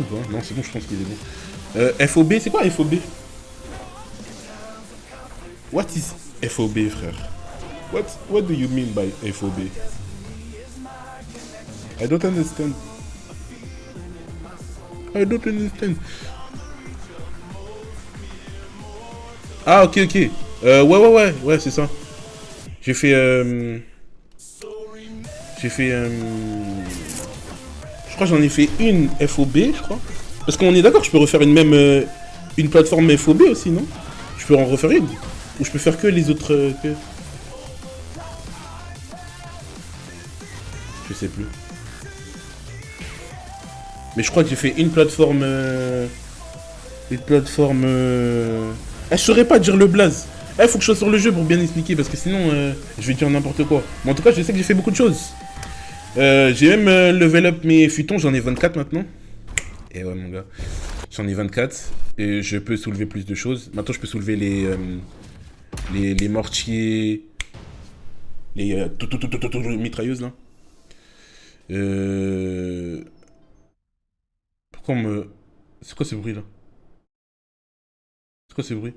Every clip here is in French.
pas? Non, c'est bon, je pense qu'il est bon. FOB, c'est quoi FOB? What is FOB, frère? What do you mean by FOB? I don't understand. I don't understand. Ah, ok, ok. Ouais, c'est ça. J'ai fait. J'ai fait. Je crois que j'en ai fait une FOB, je crois. Parce qu'on est d'accord, je peux refaire une même. Une plateforme FOB aussi, non? Je peux en refaire une? Ou je peux faire que les autres. Je sais plus. Mais je crois que j'ai fait une plateforme. Une plateforme. Je saurais pas dire le blaze. Faut que je sois sur le jeu pour bien expliquer parce que sinon je vais dire n'importe quoi. Mais en tout cas, je sais que j'ai fait beaucoup de choses. J'ai même level up mes futons, j'en ai 24 maintenant. Et ouais, mon gars. J'en ai 24 et je peux soulever plus de choses. Maintenant, je peux soulever les mortiers, les mitrailleuses là. Pourquoi on me. C'est quoi ce bruit là? C'est quoi ce bruit?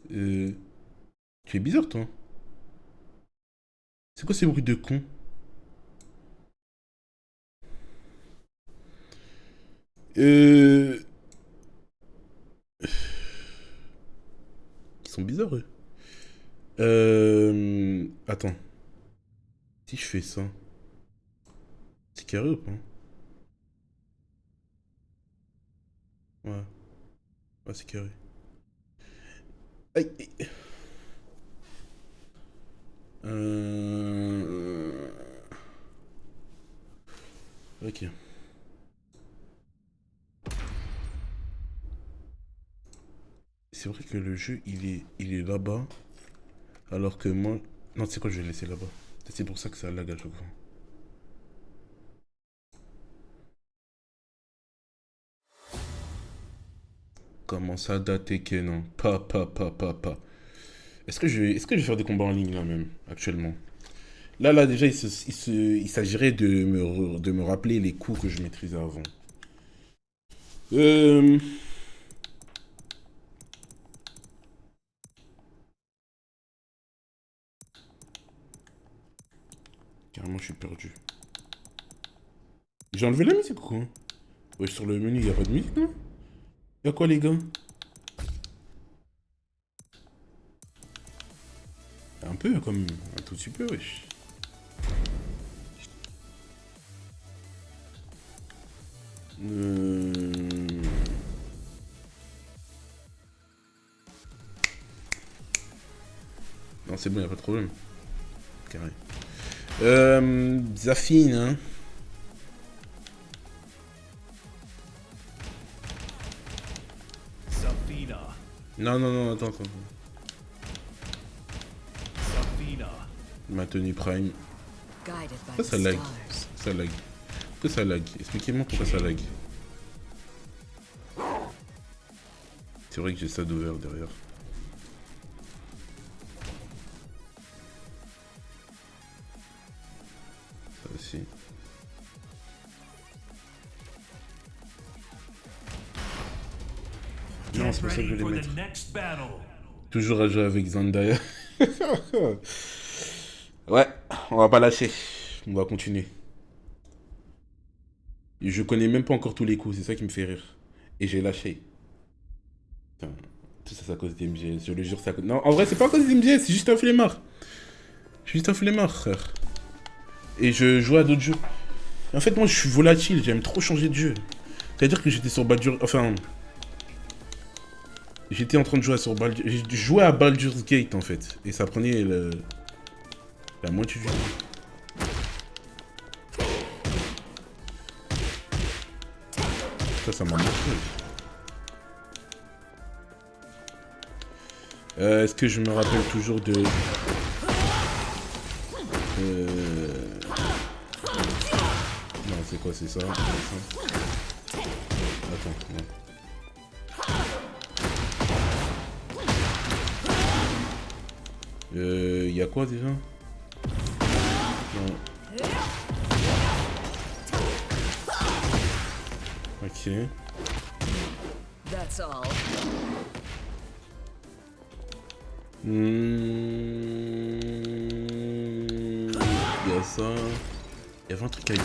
Tu es bizarre toi. C'est quoi ces bruits de con? Ils sont bizarres eux. Attends. Si je fais ça, c'est carré ou pas? Ouais. Ouais, c'est carré. Aïe, aïe. Euh... Ok. C'est vrai que le jeu, il est là-bas. Alors que moi... Non, tu sais quoi, je vais le laisser là-bas. C'est pour ça que ça lag à chaque fois. Comment ça dater que non? Pas. Est-ce que je vais faire des combats en ligne là même, actuellement? Là, déjà, il s'agirait de me rappeler les coups que je maîtrisais avant. Euh... Carrément, je suis perdu. J'ai enlevé la musique ou quoi? Ouais, sur le menu, il n'y a pas de musique, non? Y'a quoi, les gars? Un peu, comme un tout petit peu, wesh. Euh... Non, c'est bon, y a pas de problème. Carré. Zafine, hein. Non, attends. Maintenu Prime. Pourquoi ça lag? Ça lag. Pourquoi ça lag? Expliquez-moi pourquoi ça lag. C'est vrai que j'ai ça d'over derrière. Ça aussi. Non, c'est pour ça que je vais les mettre. Toujours à jouer avec Zandaya. Ouais, on va pas lâcher. On va continuer. Je connais même pas encore tous les coups, c'est ça qui me fait rire. Et j'ai lâché. Putain, tout ça c'est à cause d'MGS, je le jure, c'est à cause... Non, en vrai, c'est pas à cause d'MGS, c'est juste un flemmard. Je suis juste un flemmard, frère. Et je joue à d'autres jeux. En fait, moi, je suis volatile, j'aime trop changer de jeu. C'est-à-dire que j'étais sur Baldur's... Enfin... J'étais en train de jouer sur Baldur's... Je jouais à Baldur's Gate, en fait. Et ça prenait la moitié du jeu. Ça m'a marqué. Est-ce que je me rappelle toujours de... Non, c'est quoi, c'est ça? Attends, non. Y a quoi déjà? Non. Ok. That's all. Il y a ça. Il y avait un truc avec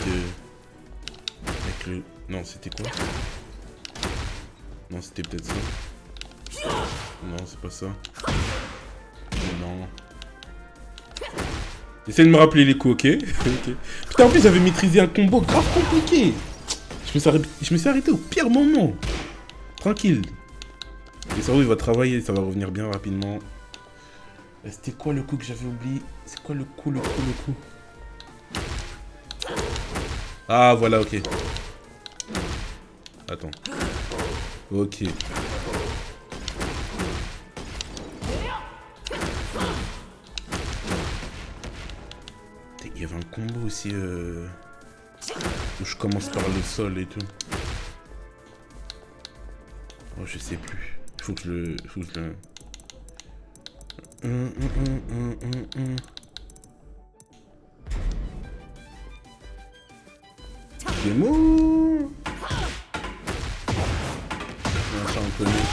le... Non, c'était quoi? Non, c'était peut-être ça. Non, c'est pas ça. Non. J'essaie de me rappeler les coups, ok? Ok. Putain, en plus, j'avais maîtrisé un combo grave compliqué. Je me suis arrêté au pire moment. Tranquille. Le cerveau, il va travailler, ça va revenir bien rapidement. C'était quoi le coup que j'avais oublié? C'est quoi le coup? Ah, voilà, ok. Attends. Ok. Il y avait un combo aussi où je commence par le sol et tout. Oh, je sais plus. Il faut que je le... Démo. Ça, on connaît.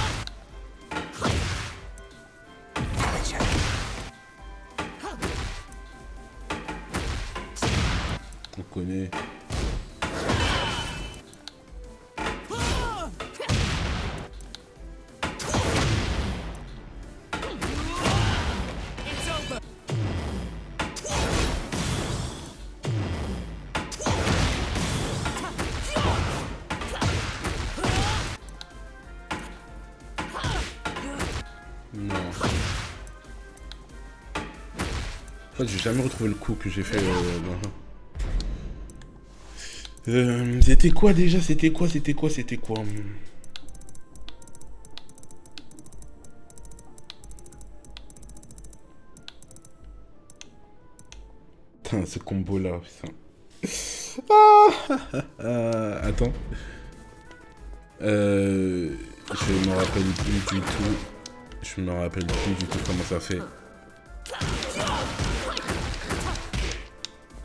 On connaît. Non. En fait, j'ai jamais retrouvé le coup que j'ai fait c'était quoi déjà? C'était quoi? Putain, ce combo là, putain. Attends. Je me rappelle plus du tout. Je me rappelle plus du tout comment ça fait.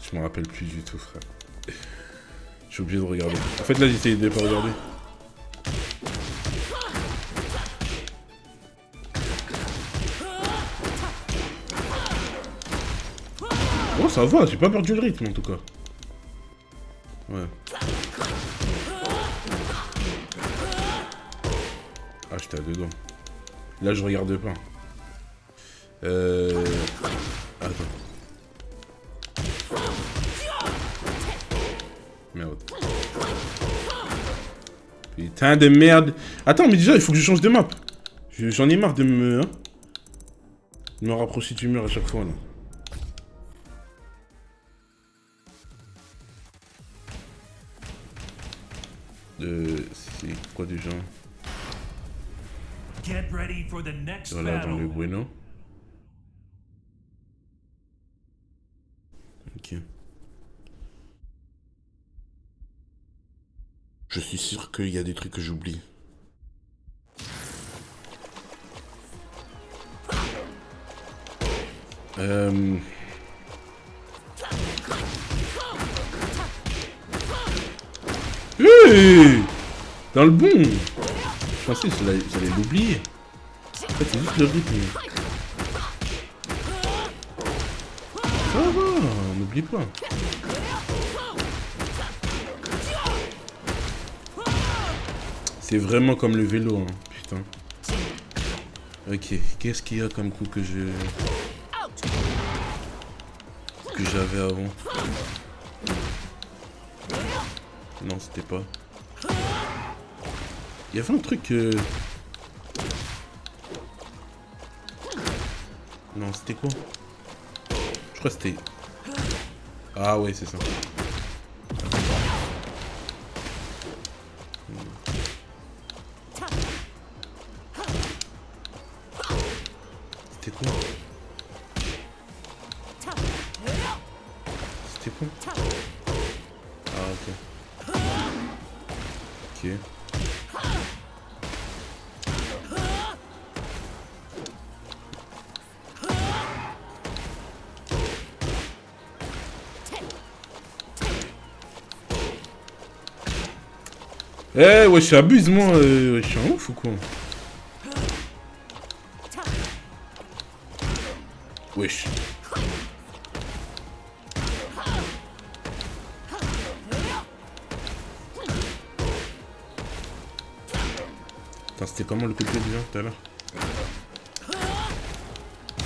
Je me rappelle plus du tout, frère. Je suis obligé de regarder. En fait, là, j'essaye de pas regarder. Oh, ça va, j'ai pas perdu le rythme en tout cas. Ouais. Ah, j'étais à deux doigts. Là, je regarde pas. Attends. Merde. Putain de merde. Attends, mais déjà, il faut que je change de map. J'en ai marre de me rapprocher du mur à chaque fois, là. C'est quoi déjà? Voilà, dans le bueno. Ok. Je suis sûr qu'il y a des trucs que j'oublie. Hey, dans le bon. Je pensais que j'allais l'oublier. En fait, c'est juste le rythme. Ça va, n'oublie pas. C'est vraiment comme le vélo, hein. Putain. Ok, qu'est-ce qu'il y a comme coup que j'avais avant? Non, c'était pas. Il y avait un truc Non, c'était quoi? Je crois que c'était... Ah ouais, c'est ça. C'était quoi? C'était quoi? Ah, ok. Ok. Eh, wesh, abuse, moi. Je suis un ouf ou quoi? Wesh. Attends, c'était comment le coup de pied déjà tout à l'heure?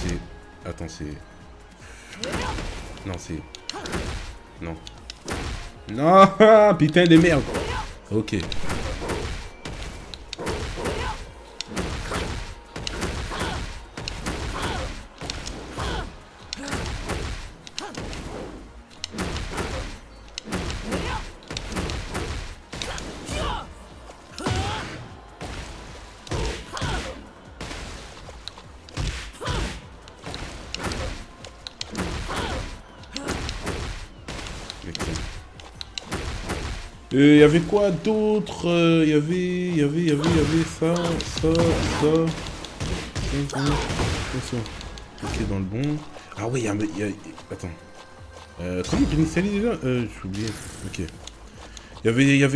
C'est... Attends, c'est... Non, c'est... Non. Non, putain de merde. Ok. Il y avait quoi d'autre? Il y avait ça. Ok, dans le bon. Ah oui, il y a... Attends. Comment on initialise déjà? J'ai oublié. Ok. Il y avait...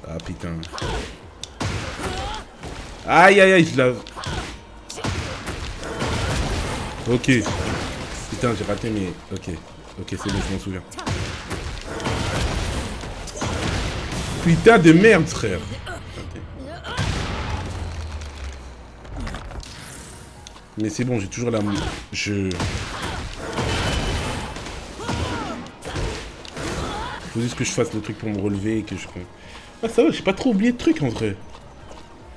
Ah putain. Aïe aïe aïe, je l'avais... Ok. Putain, j'ai raté, mais... Ok. Ok, c'est bon, je m'en souviens. Putain de merde, frère. Mais c'est bon, j'ai toujours la... Faut juste que je fasse le truc pour me relever et que je... Ah, ça va, j'ai pas trop oublié de trucs, en vrai.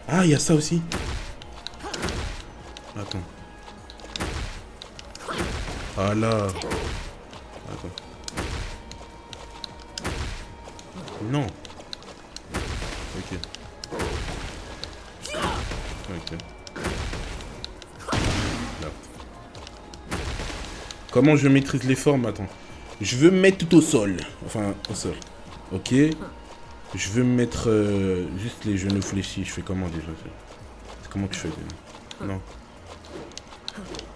Ah, il y a ça aussi. Attends. Ah là. Attends. Non. Ok. Ok. Là. Comment je maîtrise les formes? Attends. Je veux me mettre tout au sol. Enfin, au sol. Ok. Je veux me mettre juste les genoux fléchis. Je fais comment déjà? C'est comment que je fais déjà? Non.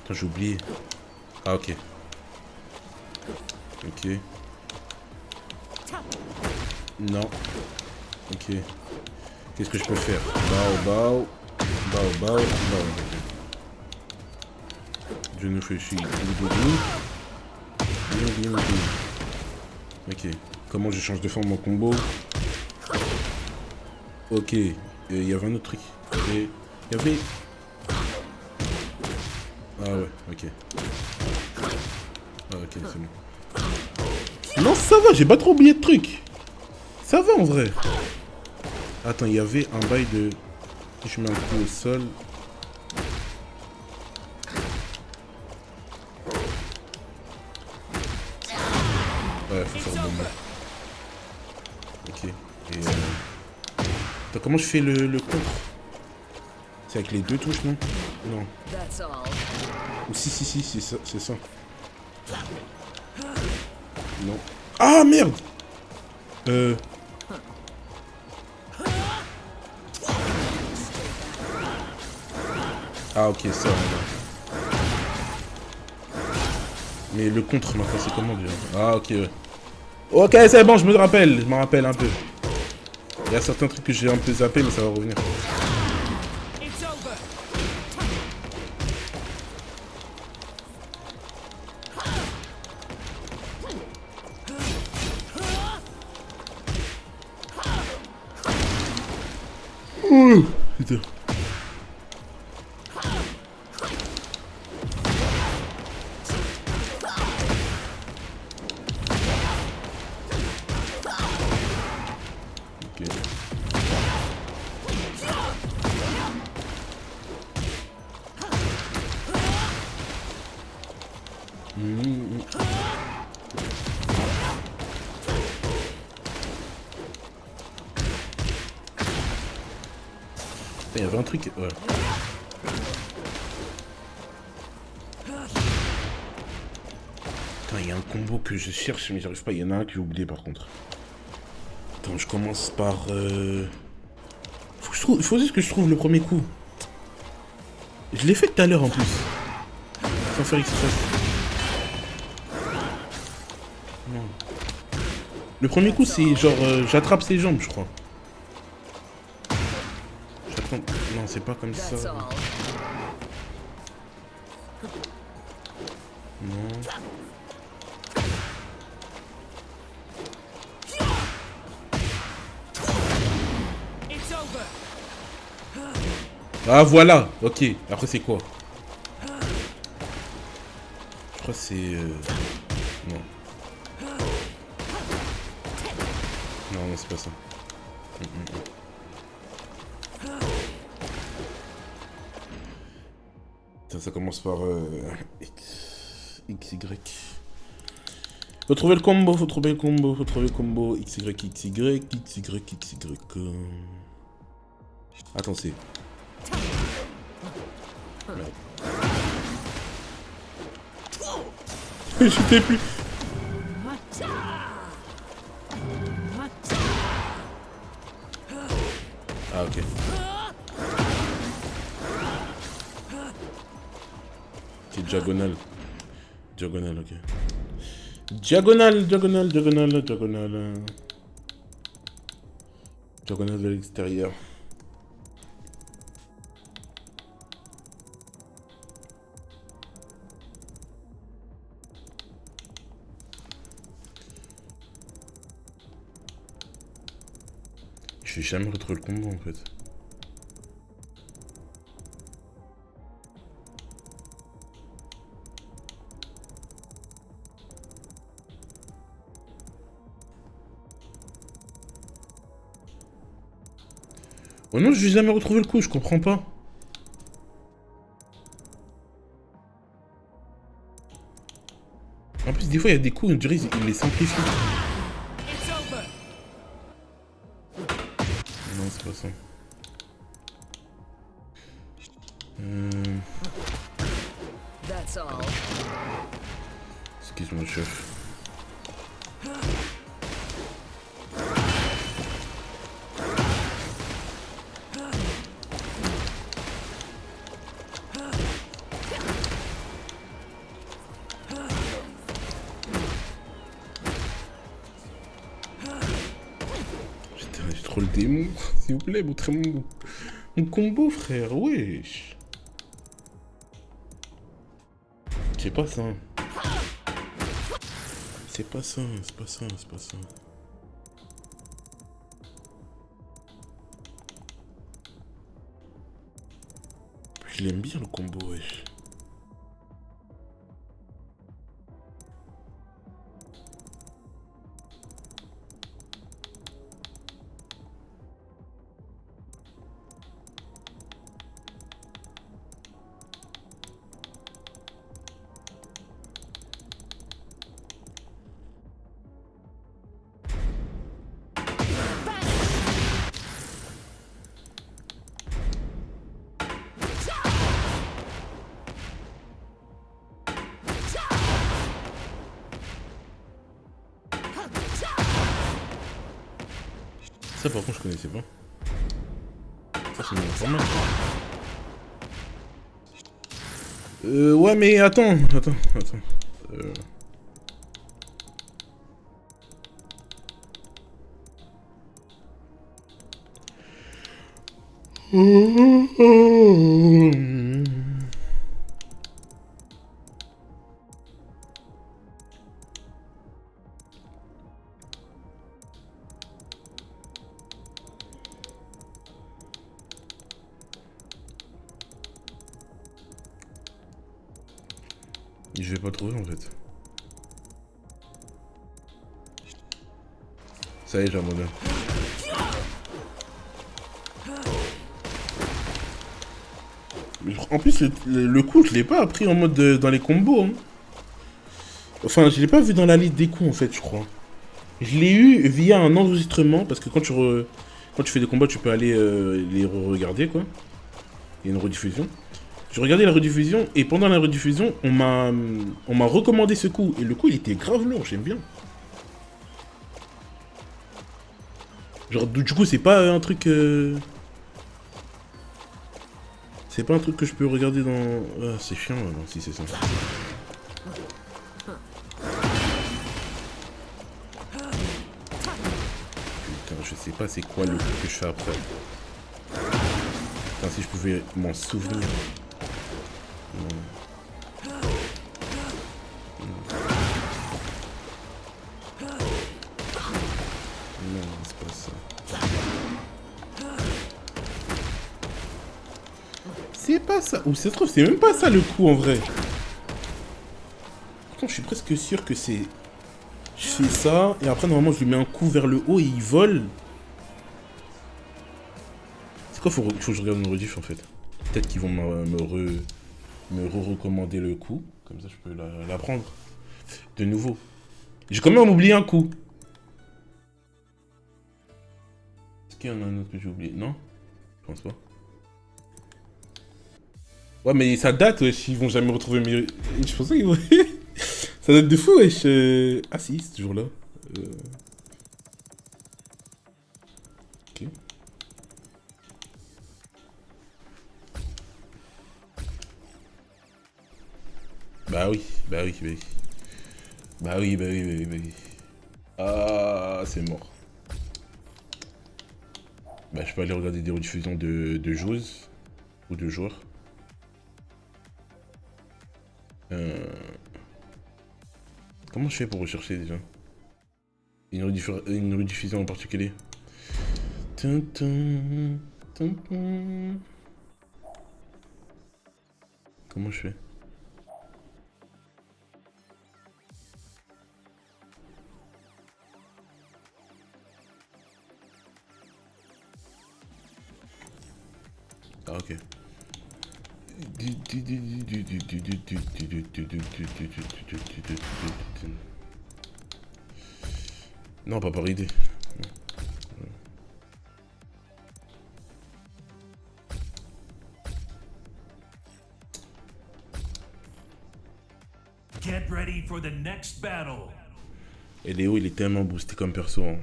Attends, j'ai oublié. Ah, ok. Ok. Non. Ok. Qu'est-ce que je peux faire? Bao. Genou fléchi. Ok. Comment je change de forme en combo? Ok. Il y avait un autre truc. Il y avait... Ah ouais, ok. Ah ok, c'est bon. Non, ça va, j'ai pas trop oublié de trucs. Ça va en vrai. Attends, il y avait un bail de... Je mets un coup au sol. Ouais, faut faire le bon. Ok. Et attends, comment je fais le contre? C'est avec les deux touches, non? Non. Ou si, c'est ça, c'est ça. Non. Ah, merde! Ah, ok, ça. Mais le contre, maintenant, c'est comment déjà? Ah, ok, ouais. Ok, c'est bon, je m'en rappelle un peu. Il y a certains trucs que j'ai un peu zappé, mais ça va revenir. Putain. Ok. Il y avait un truc... Ouais. Putain, il y a un combo que je cherche, mais j'arrive pas. Il y en a un que j'ai oublié, par contre. Attends, je commence par... Il faut juste que je trouve le premier coup. Je l'ai fait tout à l'heure, en plus. Sans faire exprès. Non. Le premier coup, c'est genre... j'attrape ses jambes, je crois. J'attrape... Non, c'est pas comme ça. Non. Ah, voilà. Ok. Après, c'est quoi? Je crois que c'est... Non. Non, non, c'est pas ça. Ça commence par X, Y. Faut trouver le combo, faut trouver le combo, faut trouver le combo. X, Y, X, Y, X, Y, X, Y. Attends, c'est... Merde. Je sais plus. Ah, ok. Ok, diagonale. Diagonale, ok. Diagonale, diagonale, diagonale, diagonale. Diagonale de l'extérieur. Je vais jamais retrouver le combo en fait. Oh non, je vais jamais retrouver le coup, je comprends pas. En plus, des fois, il y a des coups, on dirait qu'ils les simplifient. Non, c'est pas ça. Excuse-moi, chef. J'ai trop le démon. S'il vous plaît, montrez-moi mon combo, frère. Wesh. C'est pas ça. C'est pas ça, c'est pas ça, c'est pas ça. Je l'aime bien le combo, wesh. Ça par contre je connaissais pas. Ça c'est normal. Ouais mais attends. Je vais pas trouver en fait. Ça y est, j'abandonne. En plus, le coup, je l'ai pas appris en mode dans les combos. Hein. Enfin, je l'ai pas vu dans la liste des coups en fait, je crois. Je l'ai eu via un enregistrement parce que quand tu fais des combats, tu peux aller les regarder quoi. Il y a une rediffusion. J'ai regardé la rediffusion et pendant la rediffusion, on m'a recommandé ce coup. Et le coup, il était grave lourd, j'aime bien. Genre, du coup, c'est pas un truc... C'est pas un truc que je peux regarder dans... Ah, c'est chiant, alors, si c'est ça. je sais pas c'est quoi le coup que je fais après. Putain, si je pouvais m'en souvenir. Non. Non, c'est pas ça. C'est pas ça. Ou ça se trouve, c'est même pas ça le coup en vrai. Pourtant, je suis presque sûr que c'est... Je fais ça, et après, normalement, je lui mets un coup vers le haut et il vole. C'est quoi, faut que je regarde une rediff en fait. Peut-être qu'ils vont me recommander le coup. Comme ça, je peux la prendre. De nouveau. J'ai quand même oublié un coup. Est-ce qu'il y en a un autre que j'ai oublié? Non? Je pense pas. Ouais, mais ça date, wesh. Ils vont jamais retrouver mes... Je pensais qu'ils vont... Ça date de fou, wesh. Ah si, c'est toujours là. Ok. Bah oui, bah oui, bah oui. Bah oui, bah oui, bah oui, bah oui. Ah, c'est mort. Bah je peux aller regarder des rediffusions de joueuses. Ou de joueurs. Comment je fais pour rechercher déjà? Une rediffusion en particulier. Comment je fais? Ah ok. Non, pas par idée. Get ready for the next battle. Et Léo, il est tellement boosté comme perso. Hein.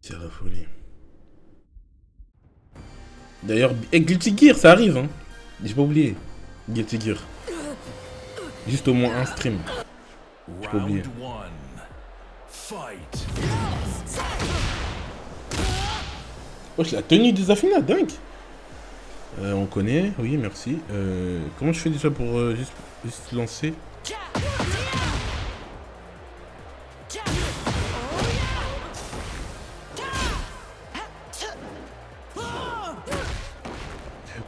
C'est la folie. D'ailleurs, Guilty Gear, ça arrive, hein. J'ai pas oublié. Guilty Gear. Juste au moins un stream. J'ai pas oublié. Wesh, la tenue des Afina, dingue. On connaît, oui, merci. Comment je fais déjà pour juste lancer?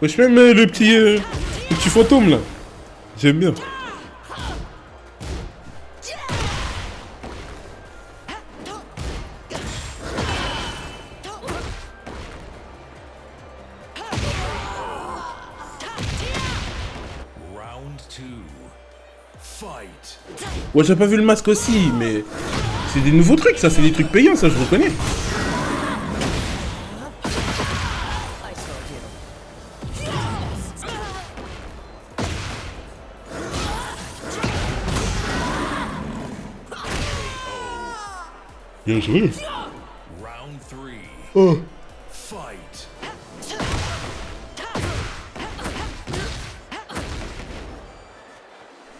Wesh, même le petit fantôme là. J'aime bien. Ouais, j'ai pas vu le masque aussi, mais c'est des nouveaux trucs, ça, c'est des trucs payants, ça, je reconnais. Bien joué. Oh.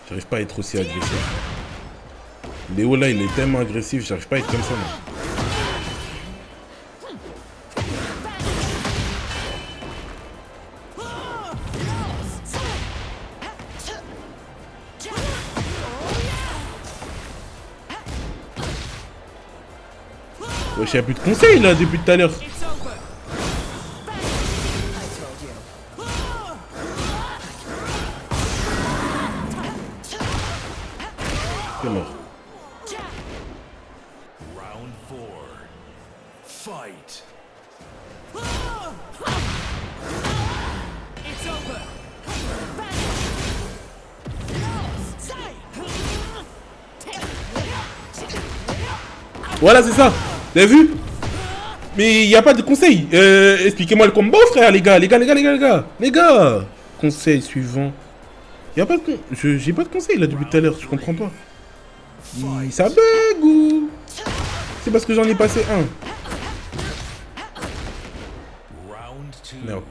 J'arrive pas à être aussi agressif. Léo là, il est tellement agressif, j'arrive pas à être comme ça, moi. Wesh, y'a plus de conseils là depuis tout à l'heure. C'est mort. Voilà, c'est ça. Vous avez vu? Mais il n'y a pas de conseil. Expliquez-moi le combo, frère, les gars. Les gars. Conseil suivant. Il n'y a pas de j'ai pas de conseil là depuis tout à l'heure, je comprends pas. Ça bug ou... C'est parce que j'en ai passé un. Merde.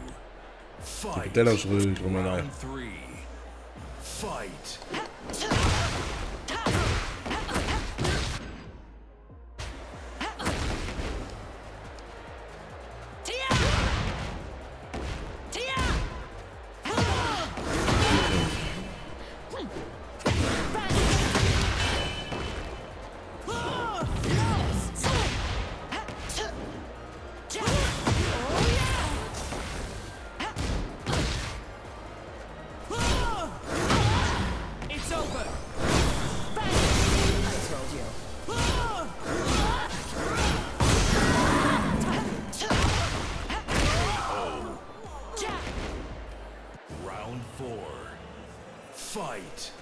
Depuis tout à l'heure, je remets en arrière. Fight.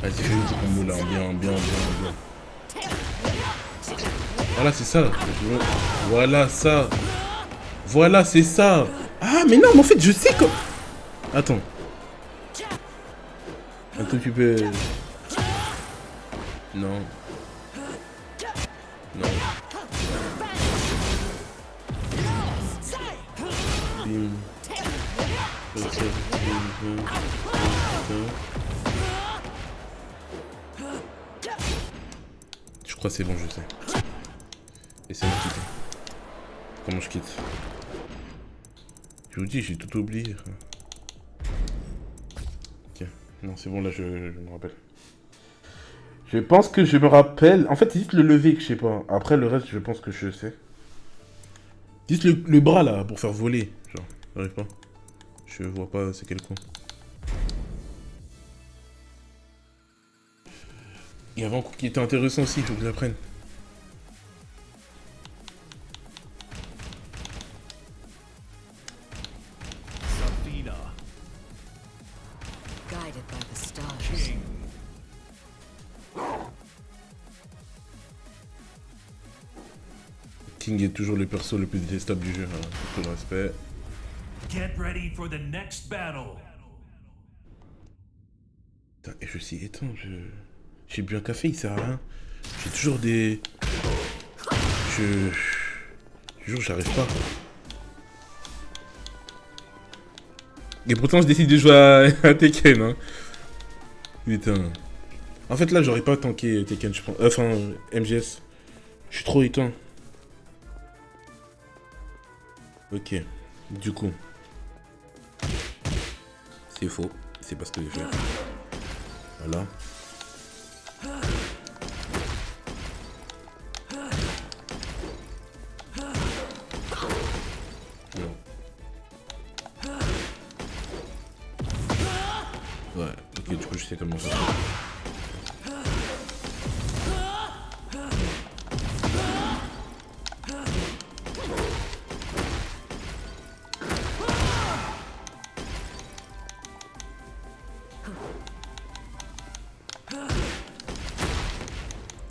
Vas-y, fais une petite combo là, bien. Voilà, c'est ça. Voilà ça. Voilà, c'est ça. Ah, mais non, mais en fait, je sais quoi. Attends. Un tout petit peu. Non. Non. Bim. Je crois que c'est bon, je sais. Essaye de quitter. Comment je quitte? Je vous dis, j'ai tout oublié. Ok. Non, c'est bon, là, je me rappelle. Je pense que je me rappelle. En fait, c'est juste le lever que je sais pas. Après, le reste, je pense que je sais. Juste le bras, là, pour faire voler. Genre, j'arrive pas. Je vois pas c'est quel coup. Il y avait un coup qui était intéressant aussi, il faut que je l'apprenne. Safina. Guided by the stars. King. King est toujours le perso le plus détestable du jeu, hein. Tout le respect. Get ready for the next battle. Putain, et je suis éteint, j'ai bu un café, il sert à rien. J'ai toujours des... Je jure, j'arrive pas. Et pourtant, je décide de jouer à Tekken, hein. Putain. En fait, là, j'aurais pas tanké Tekken, je pense. Enfin, MGS. Je suis trop éteint. Ok. Du coup. C'est faux. C'est pas ce que j'ai fait. Voilà. Non. Ouais, ok, du coup, je sais comment ça se fait.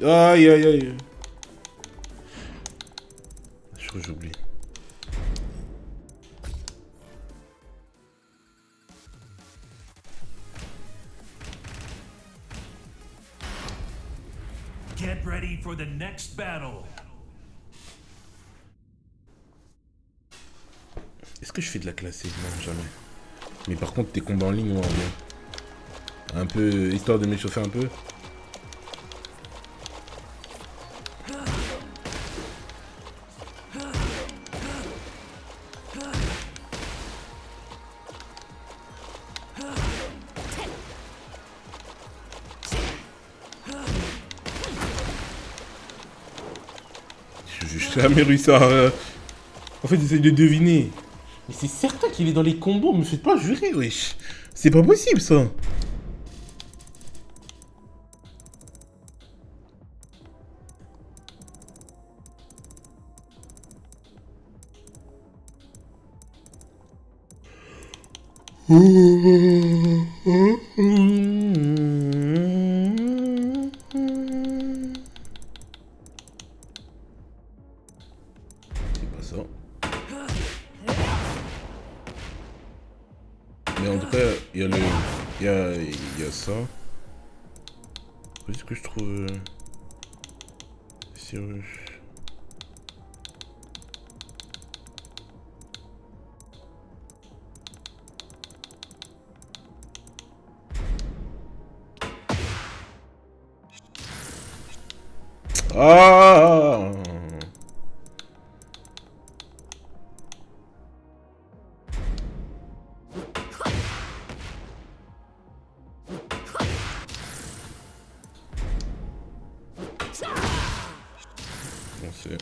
Aïe, aïe, aïe. Je crois que j'oublie. Get ready for the next battle. Est-ce que je fais de la classique? Non, jamais. Mais par contre, tes combats en ligne, ouais, bien. Un peu, histoire de m'échauffer un peu. J'ai jamais réussi à... En fait, j'essaie de deviner. Mais c'est certain qu'il est dans les combos, me faites pas jurer, wesh. C'est pas possible, ça. C'est pas ça. Mais en tout cas, il y a le... Il y a ça. Est-ce que je trouve... Sérieux. Ah! On sait.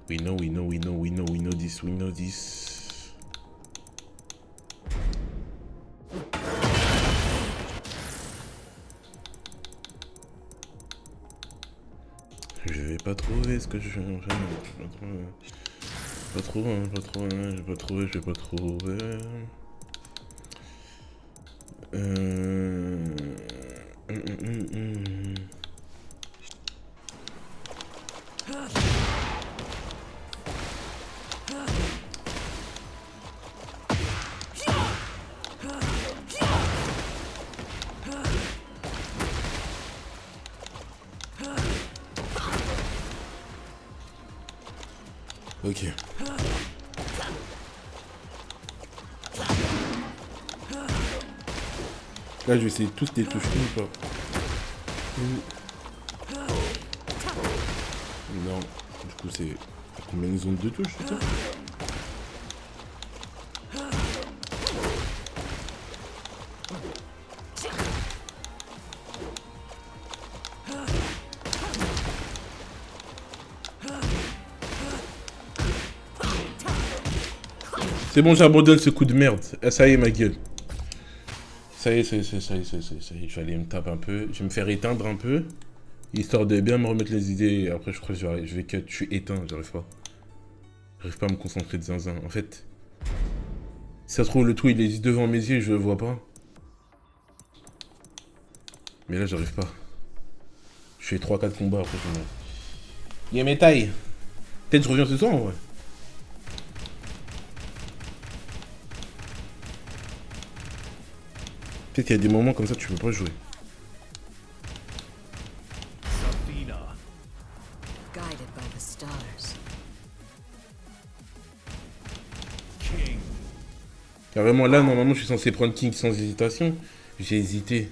We know this. Je vais pas trouver qu'est-ce que je fais? Pas trouvé, pas trouvé, j'ai pas trouvé, j'ai pas trouvé. Euh... hum, hum, hum. Ok. Là, je vais essayer tous les touches ou pas. Non. Du coup, c'est combien de zones de touches, c'est ça? C'est bon, j'abandonne ce coup de merde. Ah, ça y est, ma gueule. Ça y est, ça y est. Je vais aller me taper un peu. Je vais me faire éteindre un peu. Histoire de bien me remettre les idées. Après, je crois que je vais cut. Je suis éteint, j'arrive pas. J'arrive pas à me concentrer de zinzin. En fait, si ça se trouve, le tout, il est juste devant mes yeux, je le vois pas. Mais là, j'arrive pas. Je fais 3-4 combats après. Il y a mes tailles. Peut-être je reviens ce soir, en vrai. Peut-être qu'il y a des moments comme ça, tu peux pas jouer. Safina. Guided by the stars. King. Carrément, là, normalement, je suis censé prendre King sans hésitation. J'ai hésité.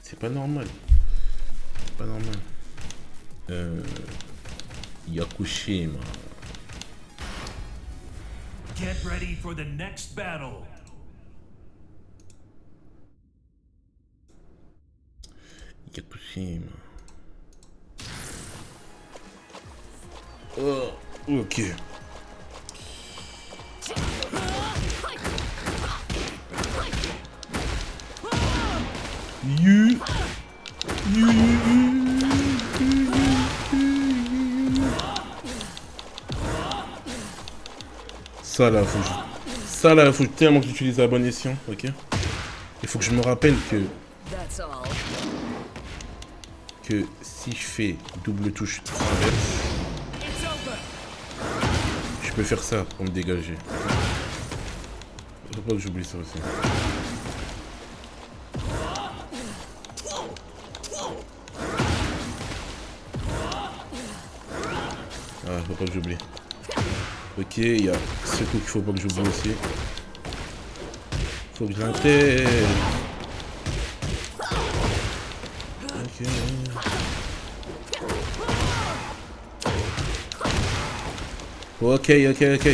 C'est pas normal. C'est pas normal. Yakushima. Get ready for the next battle. Yakushima. Oh, ok. Ça là, faut tellement que j'utilise à bon escient, ok. Il faut que je me rappelle That's all. que si je fais double touche inverse, je peux faire ça pour me dégager. Faut pas que j'oublie ça aussi. Ah, faut pas que j'oublie. Ok, il y a ce coup qu'il faut pas que j'oublie aussi. Faut que je l'intègre. Ok. Ok.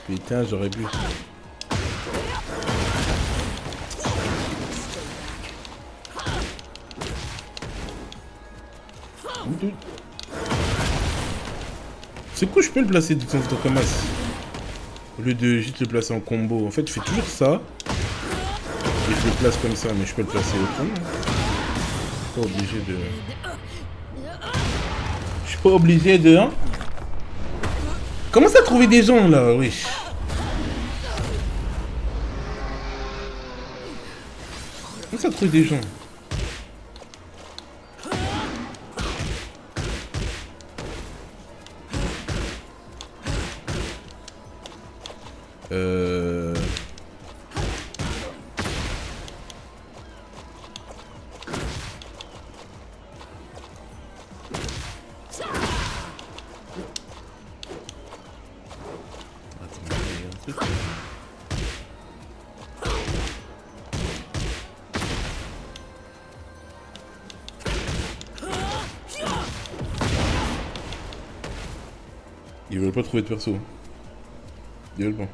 Putain, j'aurais pu. C'est quoi, je peux le placer de temps en temps comme ça. Au lieu de juste le placer en combo. En fait, je fais toujours ça. Et je le place comme ça, mais je peux le placer autrement. Pas obligé de... Je suis pas obligé de... Hein. Comment ça trouver des gens là, wesh? Comment ça trouver des gens? Ils veulent pas trouver de perso. Ils veulent pas.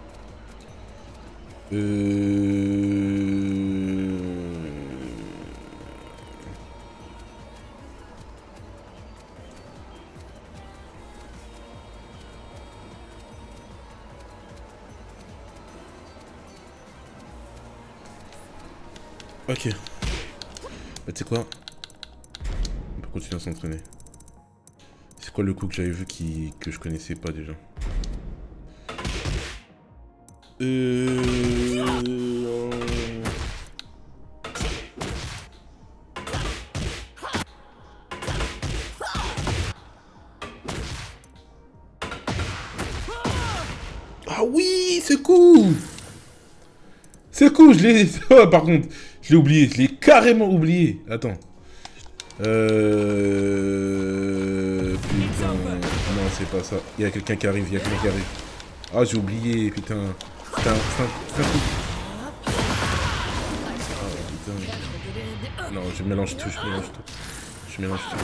Ok. Bah tu sais quoi? On peut continuer à s'entraîner. C'est quoi le coup que j'avais vu que je connaissais pas déjà? Ah oui, c'est cool! C'est cool, je l'ai... Oh, par contre, je l'ai oublié, je l'ai carrément oublié. Attends. Putain... Non, c'est pas ça. Il y a quelqu'un qui arrive, il y a quelqu'un qui arrive. Ah, j'ai oublié, putain. C'est un coup. Ah, putain. Non, je mélange tout, je mélange tout. Je mélange tout.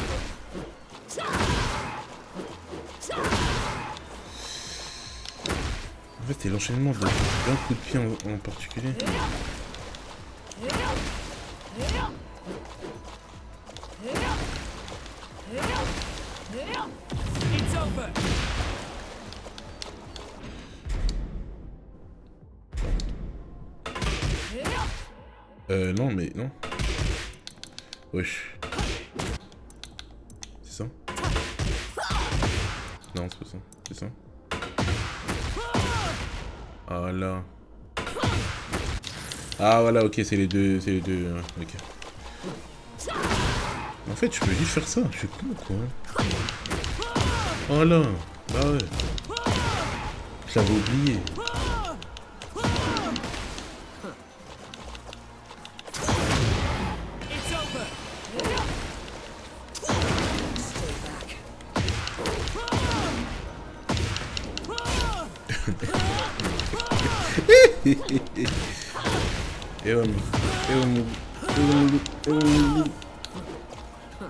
En fait, c'est l'enchaînement d'un coup de pied en particulier. Non, mais non. Wesh. C'est ça? Non, c'est pas ça. C'est ça? Ah, voilà. Ah, voilà, ok, c'est les deux, hein, ok. En fait, je peux juste faire ça, je suis con, quoi. Voilà, bah ouais. Je l'avais oublié.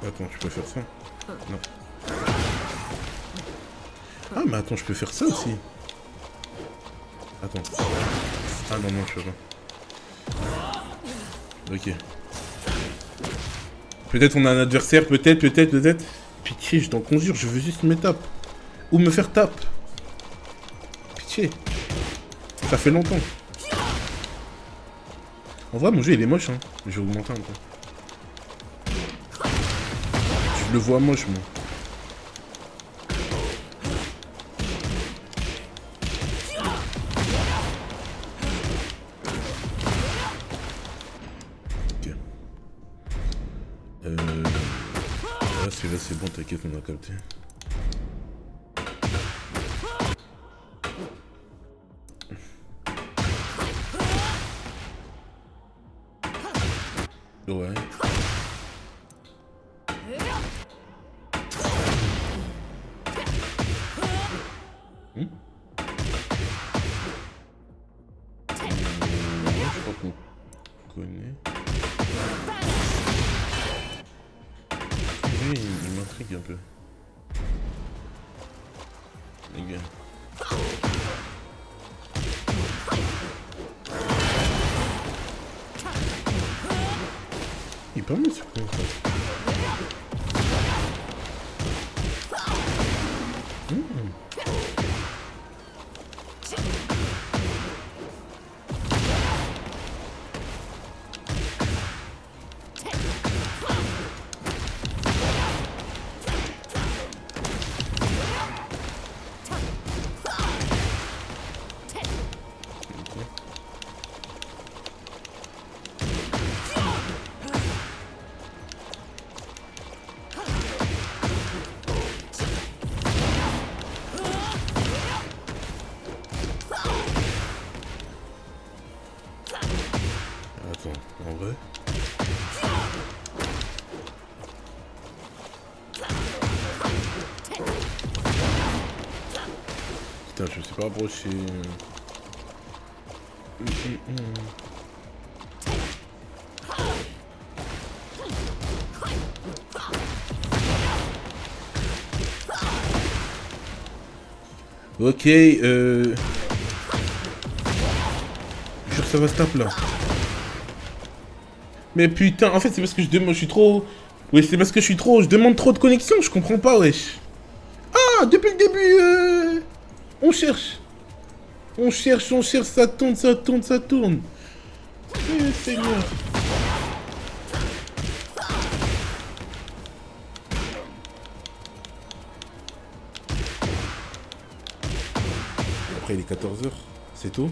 Attends, je peux faire ça? Non. Ah, mais attends, je peux faire ça aussi. Attends. Ah non, non, je peux pas. Ok. Peut-être on a un adversaire, peut-être. Pitié, je t'en conjure, je veux juste me tape. Ou me faire tape. Pitié. Ça fait longtemps. En vrai, mon jeu, il est moche, hein. Je vais augmenter un peu. Je le vois moche, moi. Ok. Là, celui-là, c'est bon, t'inquiète, on a capté. Ouais. Je crois qu'on connaît. Oui, il m'intrigue un peu. Les gars. Il est pas mal ce coup en fait. Attends, en vrai. Putain, je me suis pas approché. Ok, ça va se taper là. Mais putain, en fait c'est parce que je demande, je suis trop... Ouais, c'est parce que je suis trop... Je demande trop de connexion, je comprends pas, wesh. Ah, depuis le début, on cherche. On cherche, ça tourne, ça tourne, ça tourne. Eh, Seigneur. Après il est 14h, c'est tout.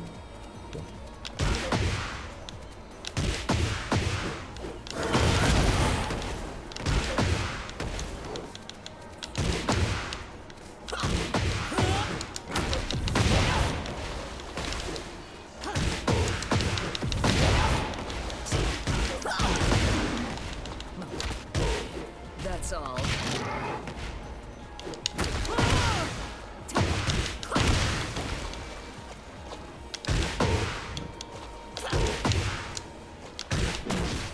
That's all.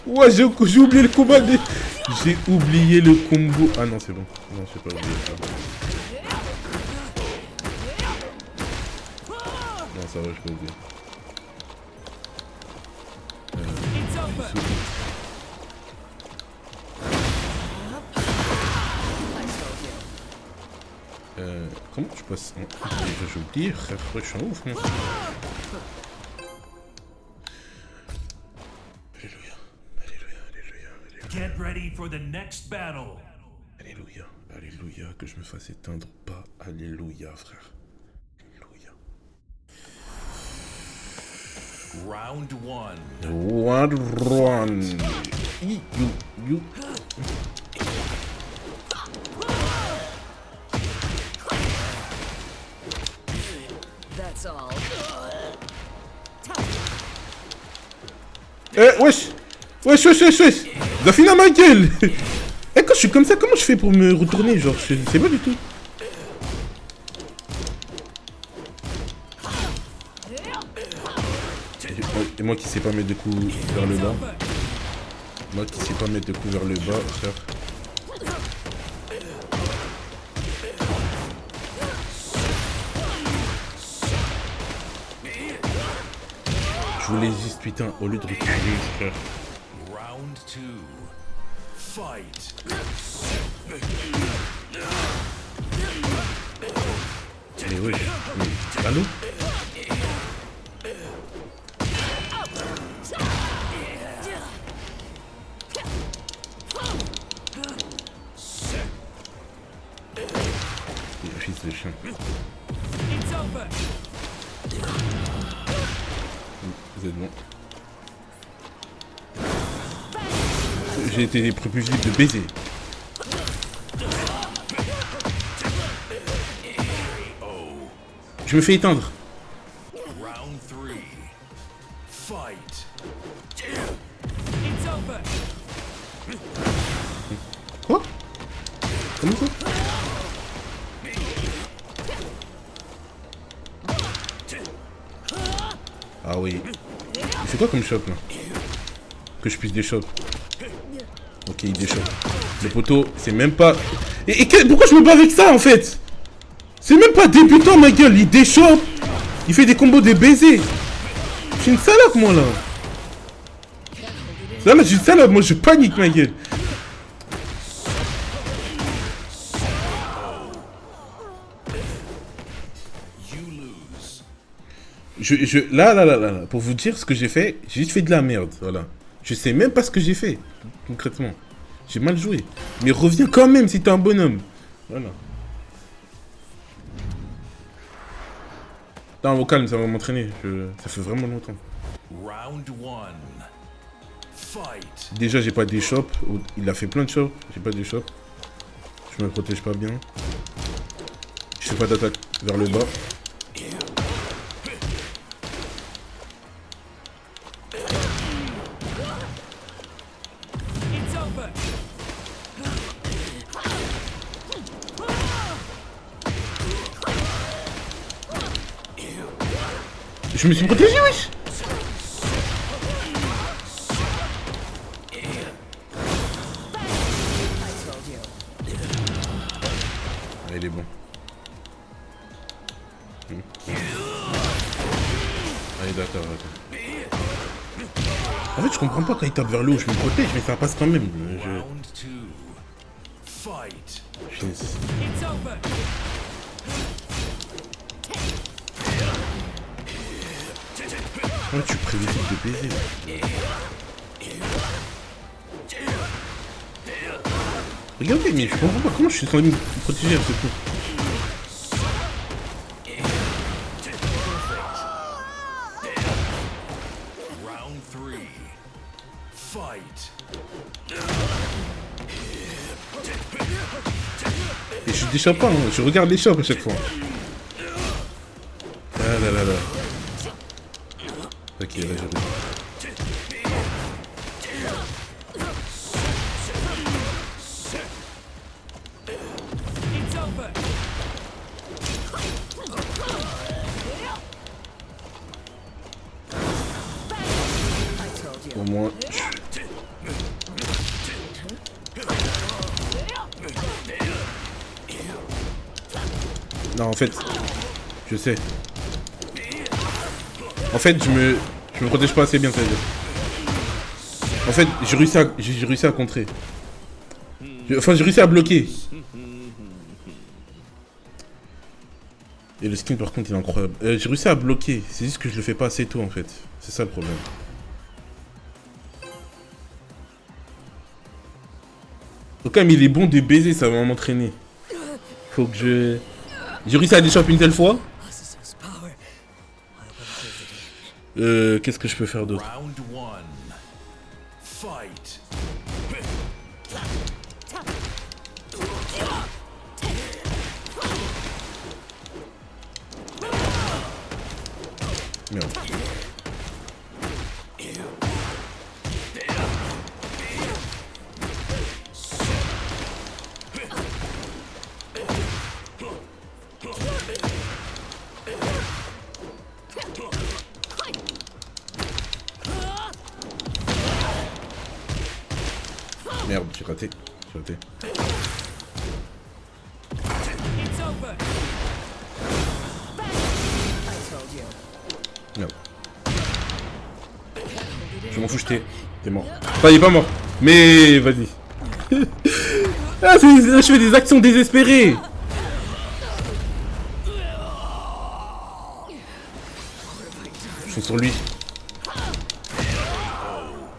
Ouais, j'ai oublié le combat des... J'ai oublié le combo. Ah non, c'est bon. Non, je sais pas oublié ça. Non, ça va, je peux oublier. Comment je passe... J'ai oublié, frère, je suis un ouf, moi. Alléluia, alléluia, alléluia, alléluia. Get ready for the next battle. Alléluia, alléluia, que je me fasse éteindre pas. Alléluia, frère. Alléluia. Round 1. One. You. That's all. Wesh. Zafina ma gueule. Quand je suis comme ça, comment je fais pour me retourner? Genre, je sais pas du tout. Et moi qui sais pas mettre de coups vers le bas. Moi qui sais pas mettre de coups vers le bas, frère. Je voulais juste, putain, au lieu de retourner, frère. Round 2. Fight. Mais oui, mais... Allô? Fils de chien. Vous êtes bon. J'ai été propulsif de baiser. Je me fais éteindre. Round 3. Fight. Quoi? Comment ça? Ah oui. Il fait quoi comme shop là? Que je puisse déshop. Ok, il déshop. Le poteau, c'est même pas... pourquoi je me bats avec ça en fait? C'est même pas débutant ma gueule, il déshop. Il fait des combos de baisers. Je suis une salope moi là. Là, je suis une salope, moi je panique ma gueule. Là, pour vous dire ce que j'ai fait, j'ai juste fait de la merde, voilà. Je sais même pas ce que j'ai fait, concrètement. J'ai mal joué. Mais reviens quand même si t'es un bonhomme. Voilà. Non, au calme, ça va m'entraîner. Ça fait vraiment longtemps. Round 1. Fight. Déjà, j'ai pas des shops. Il a fait plein de shops. J'ai pas des shops. Je me protège pas bien. Je fais pas d'attaque vers le bas. Je me suis protégé, wesh. Ah, il est bon. Allez, d'accord. En fait, je comprends pas quand il tape vers le haut, je me protège, mais ça passe quand même. Round 2. Fight. Yes. It's over. Ouais, tu préviens de baiser. Regardez, mais je comprends pas comment je suis censé me protéger à ce coup. Round 3. Fight. Et je déchappe pas, hein. Je regarde les chops à chaque fois. Ah là là là. Ok, là j'arrive. It's over. I told you. Au moins. Non, en fait, je sais. En fait, je me protège pas assez bien, ça veut dire. En fait, j'ai réussi à contrer. Enfin, j'ai réussi à bloquer. Et le skin, par contre, il est incroyable. J'ai réussi à bloquer. C'est juste que je le fais pas assez tôt, en fait. C'est ça le problème. Au cas où il est bon de baiser, ça va m'entraîner. Faut que je... J'ai réussi à déchoper une telle fois. Possesses power. I will visit it. Qu'est-ce que je peux faire d'autre? Round 1. Fight. Merde. Merde, j'ai raté. J'ai raté. It's over. I told you. Merde. Je m'en fous, t'es mort. Enfin, il est pas mort. Mais vas-y. Ah, là, je fais des actions désespérées. Je suis sur lui.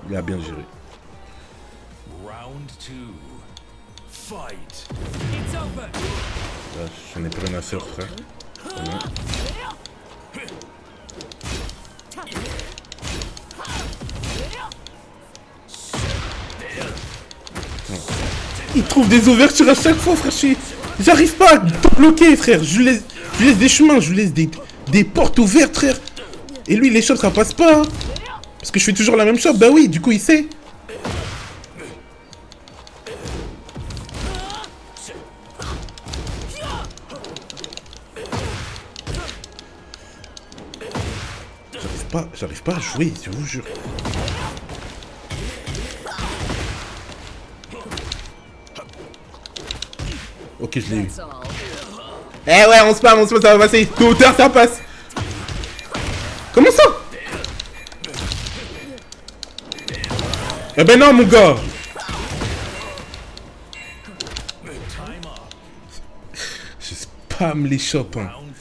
Il a bien géré. Round 2. Fight. It's over. Là, j'en ai plus rien à faire, frère. Vraiment. Il trouve des ouvertures à chaque fois, frère. J'arrive pas à tout bloquer, frère. Je lui laisse des chemins, je lui laisse des portes ouvertes, frère. Et lui, les shots, ça passe pas. Parce que je fais toujours la même shot. Bah oui, du coup, il sait. J'arrive pas à jouer, je vous jure. Ok, je l'ai eu. That's all. Eh ouais, on spam, ça va passer. Tôt ou tard, ça passe. Comment ça? Eh ben non, mon gars. Je spam les shops. Hein. Round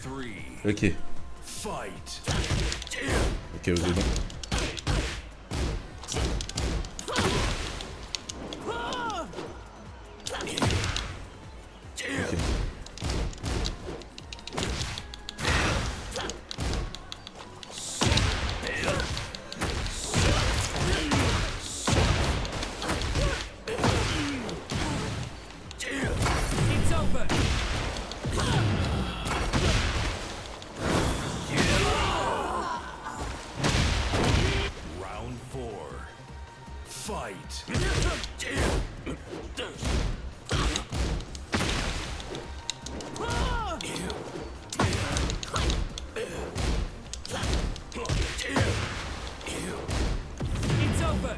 3. Ok. Fight. Ok, vous êtes bon. Ok. It's over. Round 4. Fight. It's over.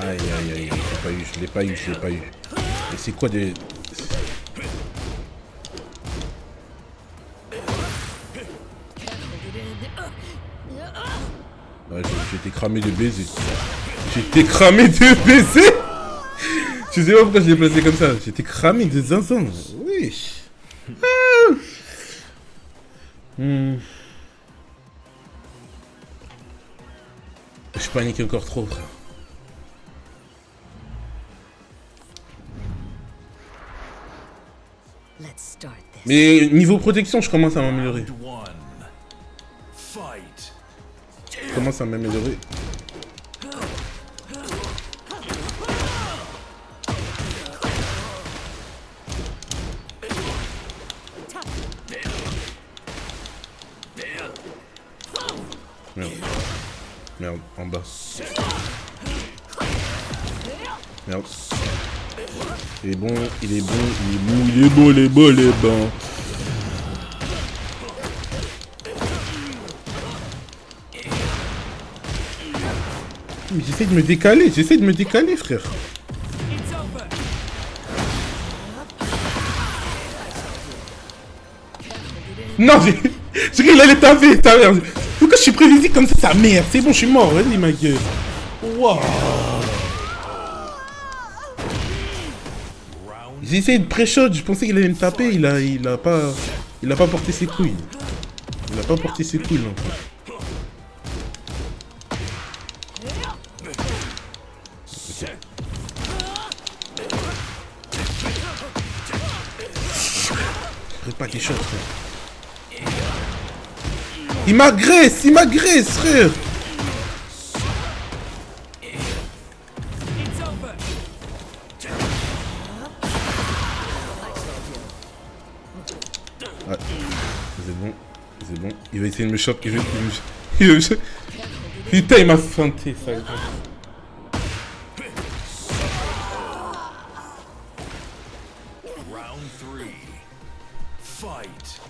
Aïe aïe aïe, je l'ai pas eu. Et c'est quoi des... J'étais cramé de baiser. J'étais cramé de baiser. Je sais pas pourquoi je l'ai placé comme ça. J'étais cramé de zinzin. Oui. Je panique encore trop, frère. Let's start this. Mais niveau protection, je commence à m'améliorer. Round one. Fight. Je commence à m'améliorer. Merde. Merde, en bas. Merde. Il est bon, il est bon, il est bon, il est bon, il est bon, il est bon. Mais j'essaie de me décaler, frère. It's over. Non, j'ai cru qu'il allait taper, ta merde. Pourquoi je suis prévisible comme ça, sa merde? C'est bon, je suis mort, vas-y, ma gueule. Waouh. J'ai essayé de pré-shot, je pensais qu'il allait me taper, il a pas porté ses couilles. Il a pas porté ses couilles, là, en fait. Je ferai pas des shots, frère. Il m'agresse, frère. It's over. Ouais, c'est bon. Il va essayer de me choper, il va me choper. Putain, il m'a feinté, ça. Round three. Fight.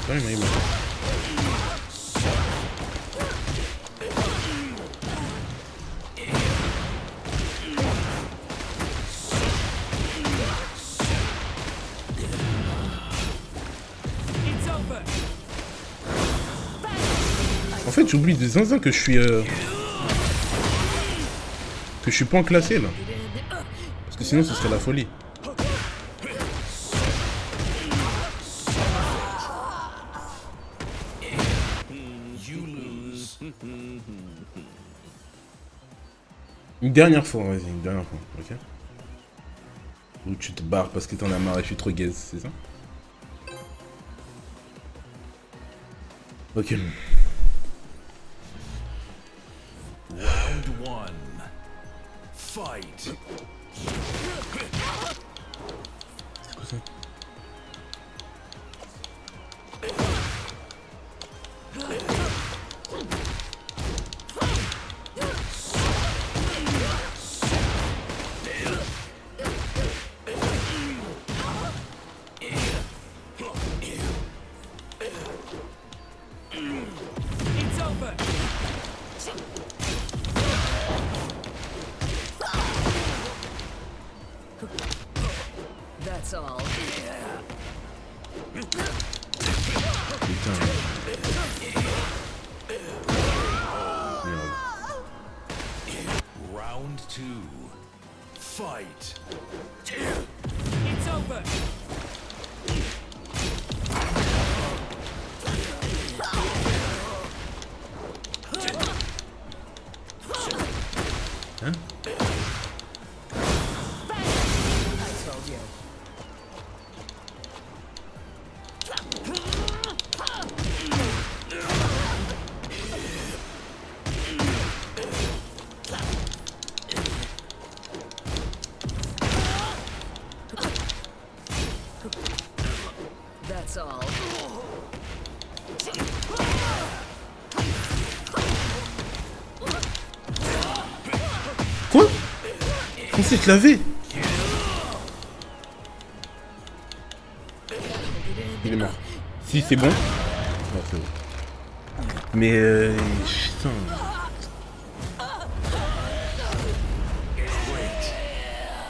Ouais, mais il m'a... It's over. En fait, j'oublie de zinzin que je suis... Que je suis pas en classé, là. Parce que sinon, ce serait la folie. You lose. Une dernière fois, vas-y, une dernière fois, ok? Ou tu te barres parce que t'en as marre et je suis trop gaze, c'est ça? Ok. Round one. Fight. C'est quoi ça? It's over. That's all. Putain. Merde. Round two. Fight. It's over. Hein? I told you. That's all. Quoi? Je pensais que je l'avais. Il est mort. Si, c'est bon. Non, c'est bon. Mais putain.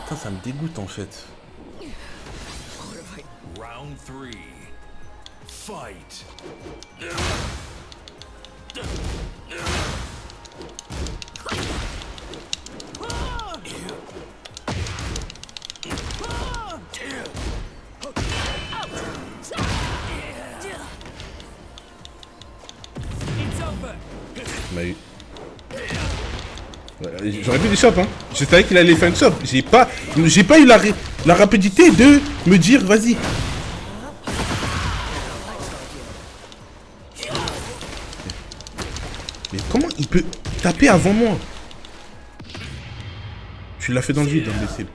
Putain, ça me dégoûte en fait. Round three. Fight. It's over. Il m'a eu. Ouais, j'aurais pu des chops, hein. Je savais qu'il allait faire une chop. J'ai pas eu la rapidité de me dire, vas-y. Mais comment il peut taper avant moi? Tu l'as fait dans le vide, imbécile.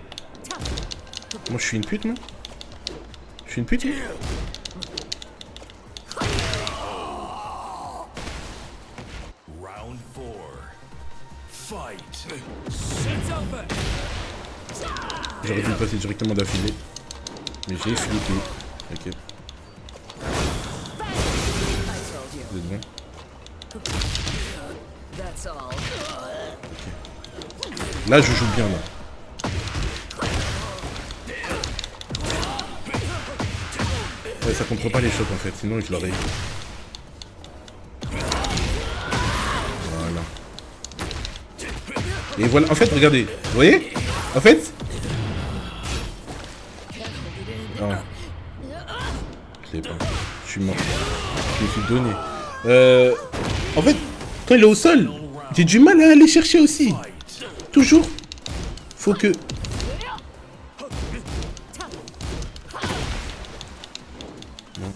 Moi, je suis une pute, moi. Je suis une pute, moi. Round 4. Fight. It's over. J'aurais dû le passer directement d'affilée. Mais j'ai flippé. Ok. I told you. Vous êtes bon? That's all. Là, je joue bien, là. Ouais, ça contre pas les shots, en fait. Sinon, je l'aurais eu. Voilà. Et voilà. En fait, regardez. Vous voyez? En fait... Non. Je l'ai pas. Je suis mort. Je me suis donné. En fait, quand il est au sol, j'ai du mal à aller chercher aussi. Toujours. Faut que... Non.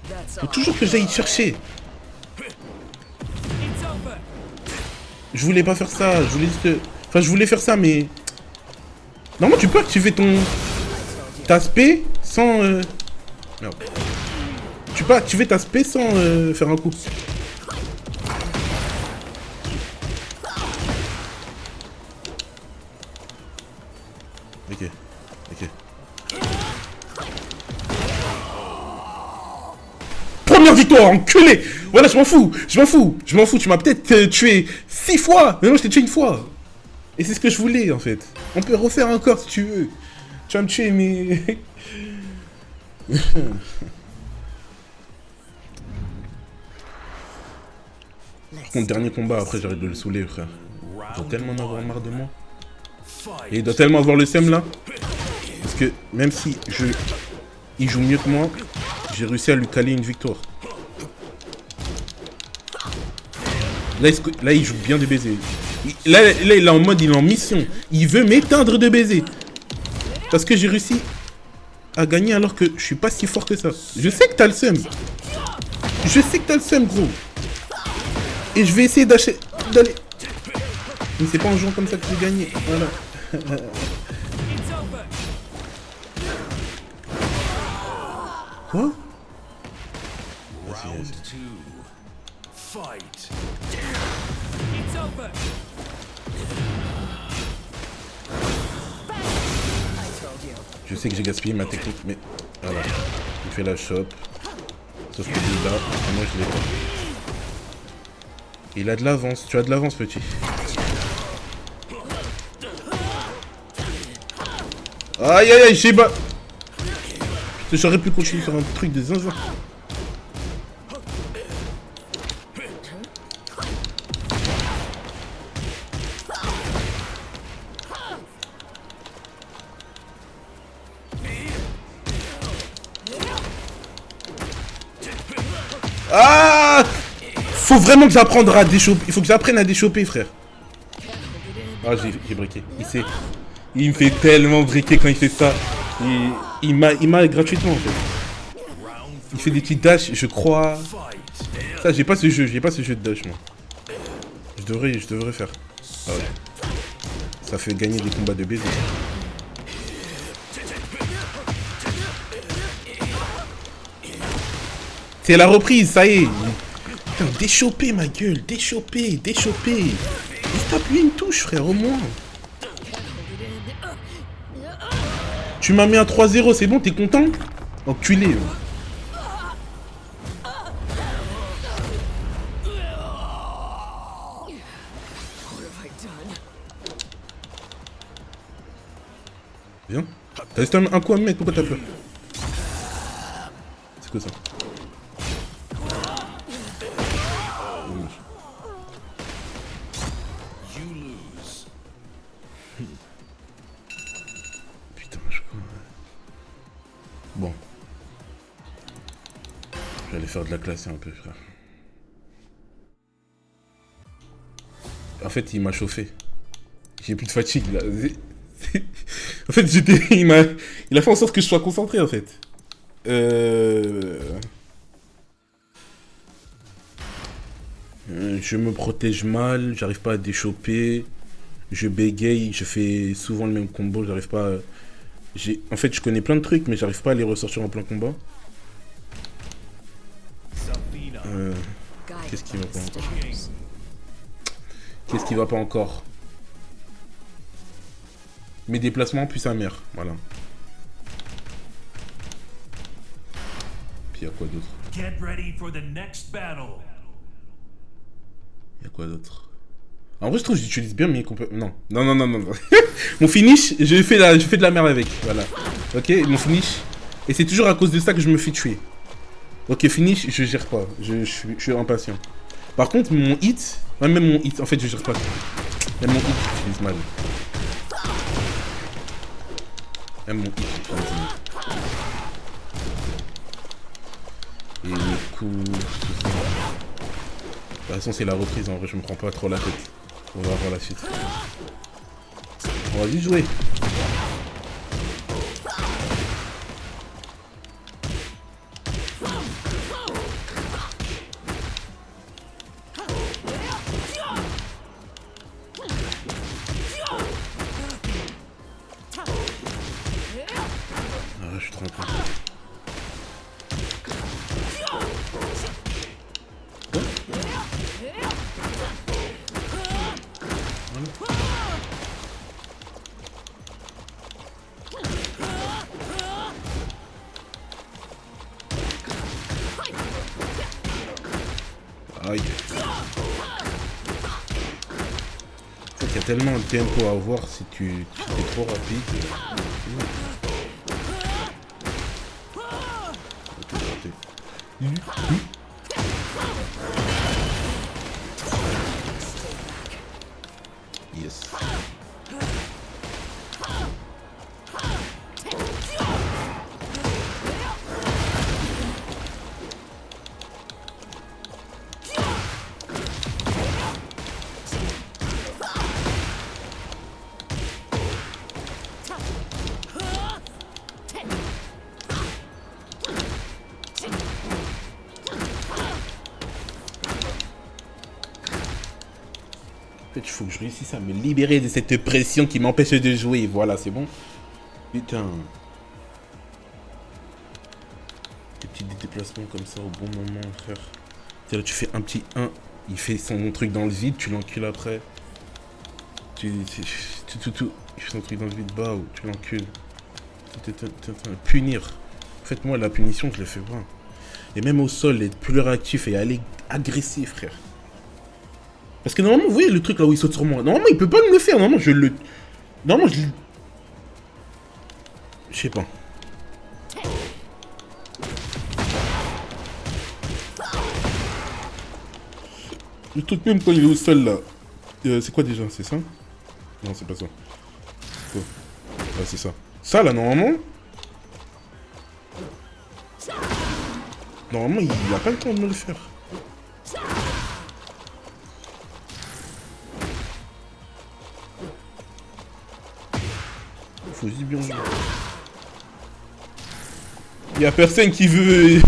That's Faut all. toujours que j'aille chercher. It's over. Je voulais pas faire ça. Je voulais juste... Enfin, je voulais faire ça, mais... Normalement, tu peux activer ton... ta spé sans... Merde. Tu peux activer ta spé sans faire un coup. Ok. Ok. Première victoire, enculé! Voilà, je m'en fous, tu m'as peut-être tué 6 fois, mais moi je t'ai tué une fois. Et c'est ce que je voulais en fait. On peut refaire encore si tu veux. Tu vas me tuer, mais... Par contre, dernier combat, après j'arrête de le saouler, frère. Il doit tellement en avoir marre de moi. Et il doit tellement avoir le seum là. Parce que même si il joue mieux que moi, j'ai réussi à lui caler une victoire. Là, il joue bien des baisers. Là, il est en mode, il est en mission. Il veut m'éteindre de baisers. Parce que j'ai réussi à gagner alors que je suis pas si fort que ça. Je sais que t'as le seum. Je sais que t'as le seum, gros. Et je vais essayer d'aller... Mais c'est pas en jouant comme ça que je vais gagner. Voilà. It's over. Quoi? Round 2. Fight. It's over. I told you. Je sais que j'ai gaspillé ma technique, mais... Voilà. Il fait la shop. Sauf que lui là, moi je l'ai pas. Il a de l'avance. Tu as de l'avance, petit. Aïe aïe aïe, j'ai pas... J'aurais pu continuer sur un truc de zinzin. Ah! Faut vraiment que j'apprenne à déchoper. Il faut que j'apprenne à déchoper, frère. Ah, j'ai briqué. Il me fait tellement briquer quand il fait ça. Il m'a gratuitement, en fait. Il fait des petits dashs, je crois. Ça, j'ai pas ce jeu de dash, moi. Je devrais faire. Ah ouais. Ça fait gagner des combats de baiser. C'est la reprise, ça y est. Putain, déchoper ma gueule, déchoper. Il tape lui une touche, frère, au moins. Tu m'as mis un 3-0, c'est bon, t'es content? Enculé. Viens. T'as juste un coup à me mettre, pourquoi t'as peur? C'est quoi ça? You lose. Putain, je crois. Bon. J'allais faire de la classe un peu, frère. En fait, il m'a chauffé. J'ai plus de fatigue, là. En fait, il a fait en sorte que je sois concentré, en fait. Je me protège mal, j'arrive pas à déchoper. Je bégaye, je fais souvent le même combo, j'arrive pas à... En fait, je connais plein de trucs, mais j'arrive pas à les ressortir en plein combat. Zafina. Qu'est-ce qui va pas encore? Qu'est-ce qui va pas encore? Mes déplacements puis sa mère, voilà. Puis y a quoi d'autre? Get ready for the next battle. Y a quoi d'autre? En vrai, je trouve que j'utilise bien mes compétences. Non, non, non, non, non. Non. Mon finish, je fais de la merde avec, voilà. Ok, mon finish. Et c'est toujours à cause de ça que je me fais tuer. Ok, finish, je gère pas. Je suis impatient. Par contre, mon hit, ouais, même mon hit, en fait, je gère pas. Même mon hit, j'utilise mal. Même mon hit, j'utilise mal. Et les coups, tout ça. De toute façon, c'est la reprise, en vrai, je me prends pas trop la tête. On va voir la suite. On va vite jouer. Ah, je suis trop content. Aïe. En fait, il y a tellement de tempo à avoir si tu es trop rapide. Yes. En fait, il faut que je réussisse à me libérer de cette pression qui m'empêche de jouer. Voilà, c'est bon. Putain. Des petits déplacements comme ça au bon moment, frère. C'est-à-dire, tu fais un petit 1, il fait son truc dans le vide, tu l'encules après. Il fait son truc dans le vide, bas, ou tu l'encules. Punir. En fait, moi, la punition, je le fais pas. Et même au sol, être plus réactif et aller agressif, frère. Parce que normalement, vous voyez le truc là où il saute sur moi. Normalement, il peut pas me le faire. Normalement, je le... Normalement, je sais pas. Le truc même quand il est au sol là. C'est quoi déjà? C'est ça? Non, c'est pas ça. C'est quoi? Ouais, c'est ça. Ça là, normalement... Normalement, il a pas le temps de me le faire. Faut juste bien jouer. Il y a personne qui veut...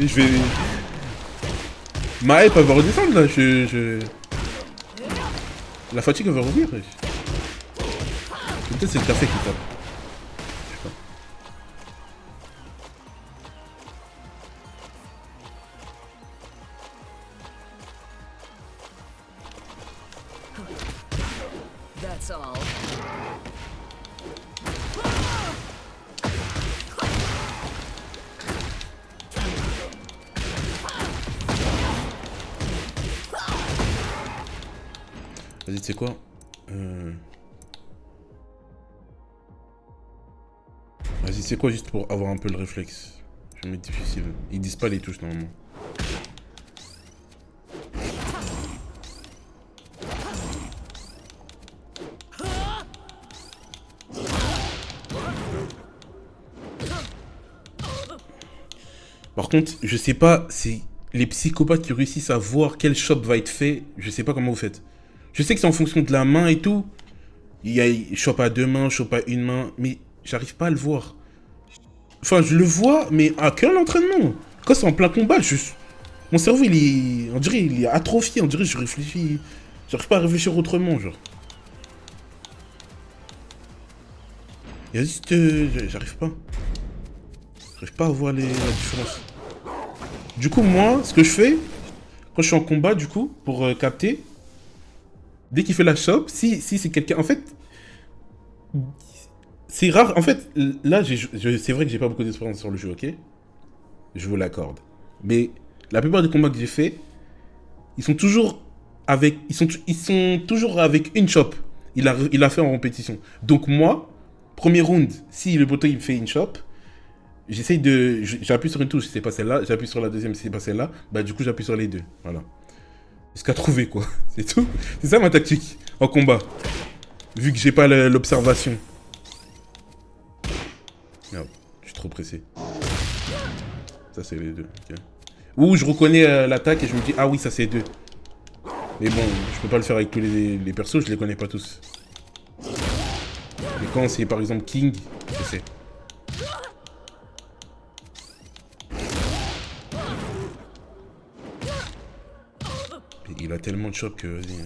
Je vais... Ma hype elle va redescendre là, La fatigue elle va revenir. Peut-être c'est le café qui tape. Je sais pas. That's all. Vas-y, tu sais quoi? c'est quoi juste pour avoir un peu le réflexe? Je vais mettre difficile. Ils disent pas les touches normalement. Par contre, je sais pas, c'est les psychopathes qui réussissent à voir quel shop va être fait, je sais pas comment vous faites. Je sais que c'est en fonction de la main et tout. Il y a shop à 2 mains, shop à 1 main, mais j'arrive pas à le voir. Enfin, je le vois, mais à quel entraînement? Quand c'est en plein combat, mon cerveau, il est... On dirait il est atrophié, on dirait que je réfléchis... J'arrive pas à réfléchir autrement, genre. Il y a juste... J'arrive pas. J'arrive pas à voir la différence. Du coup, moi, ce que je fais, quand je suis en combat, du coup, pour capter, dès qu'il fait la shop, si c'est quelqu'un... En fait, c'est rare. En fait, là, c'est vrai que j'ai pas beaucoup d'expérience sur le jeu, ok? Je vous l'accorde. Mais la plupart des combats que j'ai fait, ils sont toujours avec... Ils sont toujours avec une shop. Il a fait en répétition. Donc moi, premier round, si le poteau il me fait une shop, j'essaye de... J'appuie sur une touche si c'est pas celle-là, j'appuie sur la deuxième si c'est pas celle-là, bah du coup j'appuie sur les deux, voilà. Jusqu'à trouver quoi, c'est tout. C'est ça ma tactique en combat. Vu que j'ai pas l'observation. Merde, je suis trop pressé. Ça c'est les deux, ok. Ou je reconnais l'attaque et je me dis, ah oui ça c'est deux. Mais bon, je peux pas le faire avec tous les persos, je les connais pas tous. Mais quand c'est par exemple King, je sais. Il a tellement de chocs que... Vas-y.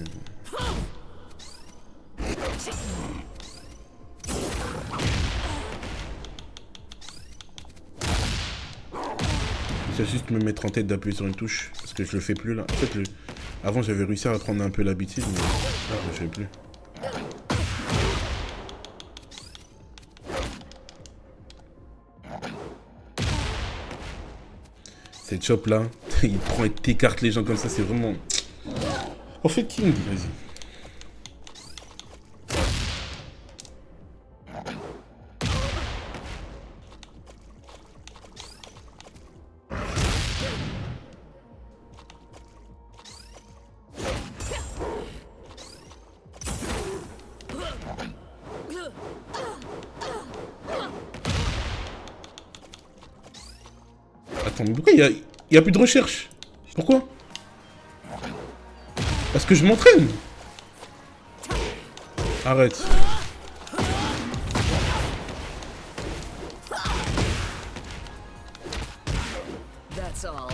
Je vais juste me mettre en tête d'appuyer sur une touche. Parce que je le fais plus là. En fait, avant j'avais réussi à prendre un peu l'habitude, mais là je le fais plus. Cette chop là, il prend et t'écarte les gens comme ça, c'est vraiment... En fait, King, vas-y. Attends, mais pourquoi il y a plus de recherche? Pourquoi? Parce que je m'entraîne. Arrête. That's all.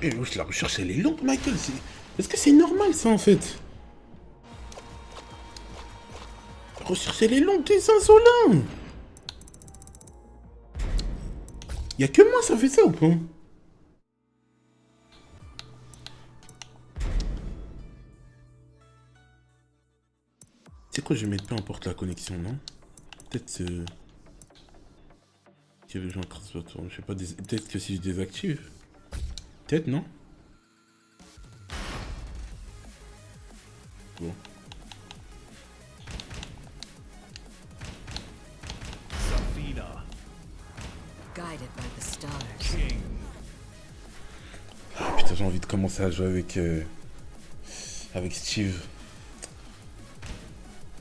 Eh wesh, la recherche elle est longue, Michael. Est-ce que c'est normal ça en fait? La recherche elle est longue, t'es insolent. Y'a que moi ça fait ça ou pas? C'est quoi, je vais mettre peu importe la connexion, non? Peut-être que les gens je sais pas, peut-être que si je désactive. Peut-être, non? Bon. Zafina. Guided by the stars. King. j'ai envie de commencer à jouer avec Steve.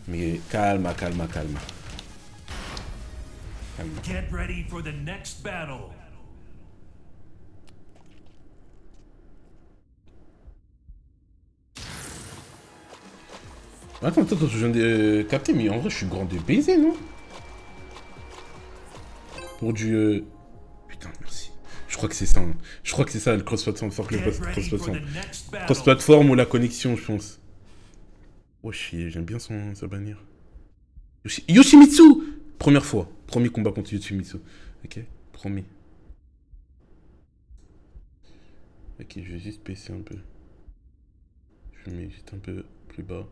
Mais calma. Get ready for the next battle. Attends, je viens de capter, mais en vrai, je suis grand de baiser, non? Pour du... Putain, merci. Je crois que c'est ça. Hein. Je crois que c'est ça, le cross-platform. Fuck le cross-platform. Cross-platform ou la connexion, je pense. Oh, chier, j'aime bien sa bannière. Yoshimitsu! Première fois. Premier combat contre Yoshimitsu. Ok, promis. Ok, je vais juste baisser un peu. Je mets juste un peu plus bas.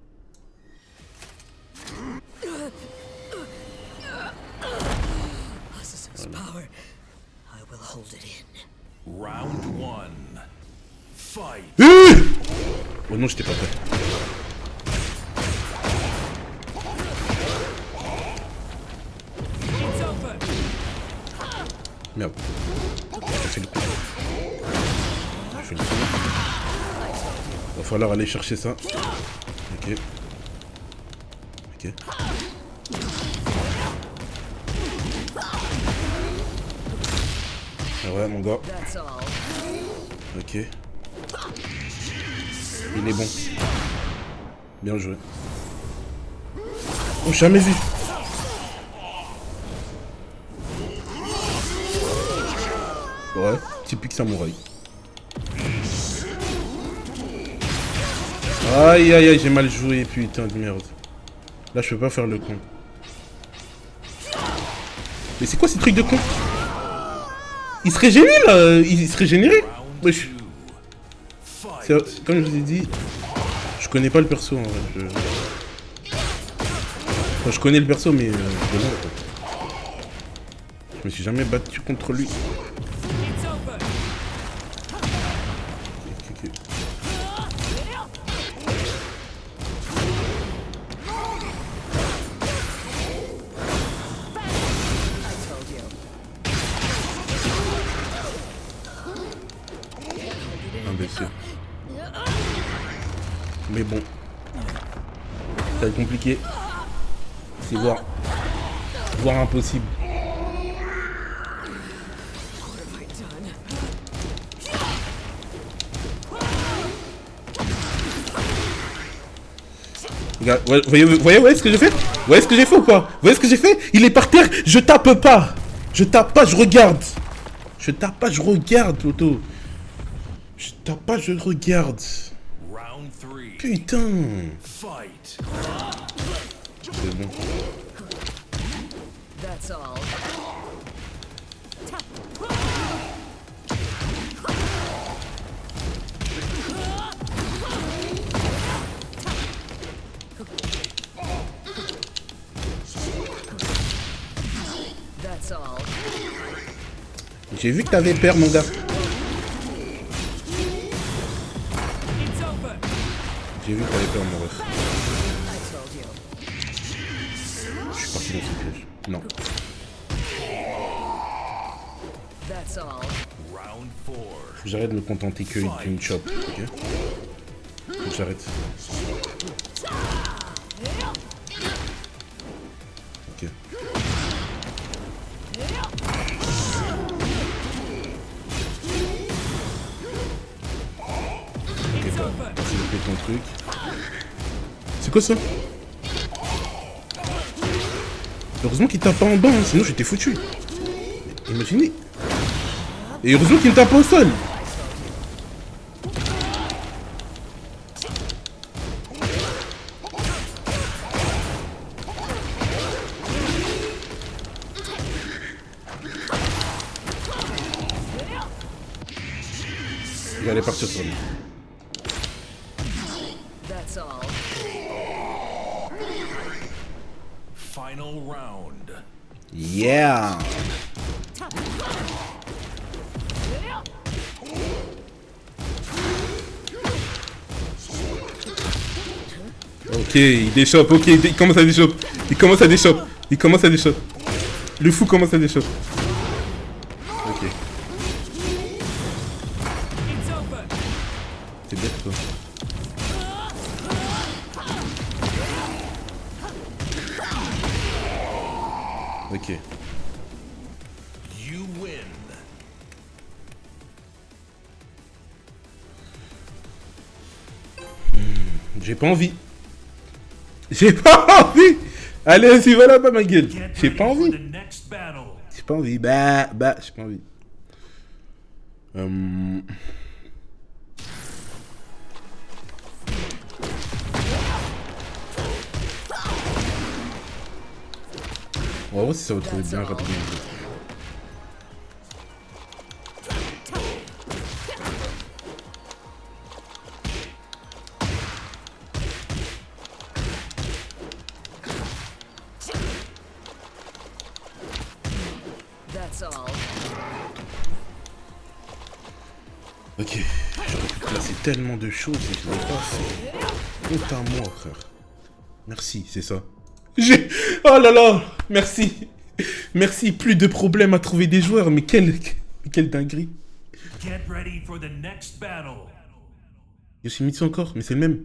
Power. I will hold it in. Round 1. Fight. Oh non, j'étais pas prêt. Merde. Je fais le coup. Va falloir aller chercher ça. Ok. Ah ouais, mon gars. Ok. Il est bon. Bien joué. Oh, jamais vu. Ouais, typique samouraï. Aïe, j'ai mal joué, putain de merde. Là, je peux pas faire le con. Mais c'est quoi ces trucs de con? Il se régénère là. Il se régénérait. Wesh. Comme je vous ai dit, je connais pas le perso en vrai. Enfin, je connais le perso, mais de loin, quoi. Je me suis jamais battu contre lui. Ok. Imbécile. Mais bon. Ça va être compliqué. C'est voire impossible. Regarde, vous voyez ce que j'ai fait? Vous voyez ce que j'ai fait ou pas? Vous voyez ce que j'ai fait? Il est par terre, je tape pas. Je tape pas, je regarde. Je tape pas, je regarde, Toto. Je tape pas, je regarde. Putain. C'est bon. That's all. That's all. J'ai vu que t'avais peur, mon gars. J'ai vu que t'avais peur, mon ref. Je suis parti dans ce piège. Non. Faut que j'arrête de me contenter que d'une chop, ok? Faut que j'arrête. Ok. Ok, t'as fait ton truc. C'est quoi ça? Heureusement qu'il tape pas en bas, hein, sinon j'étais foutu. Imaginez. Et heureusement qu'il me tape pas au sol. Il va aller partir sur lui. Final round. Yeah. Ok, il déchoppe, ok, il commence à déchoppe. Il commence à déchoppe. Le fou commence à déchoppe. Ok. Ok. You win. J'ai pas envie. J'ai pas envie. Allez, vas-y, va là-bas, ma gueule. Get J'ai ready pas for envie. the next battle. J'ai pas envie. Bah, j'ai pas envie. On va voir si ça va trouver bien rapidement. That's all. Ok, j'aurais pu placer tellement de choses et je l'ai pas fait. Honte à moi, frère. Merci, c'est ça. Oh là là, merci. Merci, plus de problèmes à trouver des joueurs, mais quelle dinguerie. Get ready for the next battle. Yoshimitsu encore, mais c'est le même.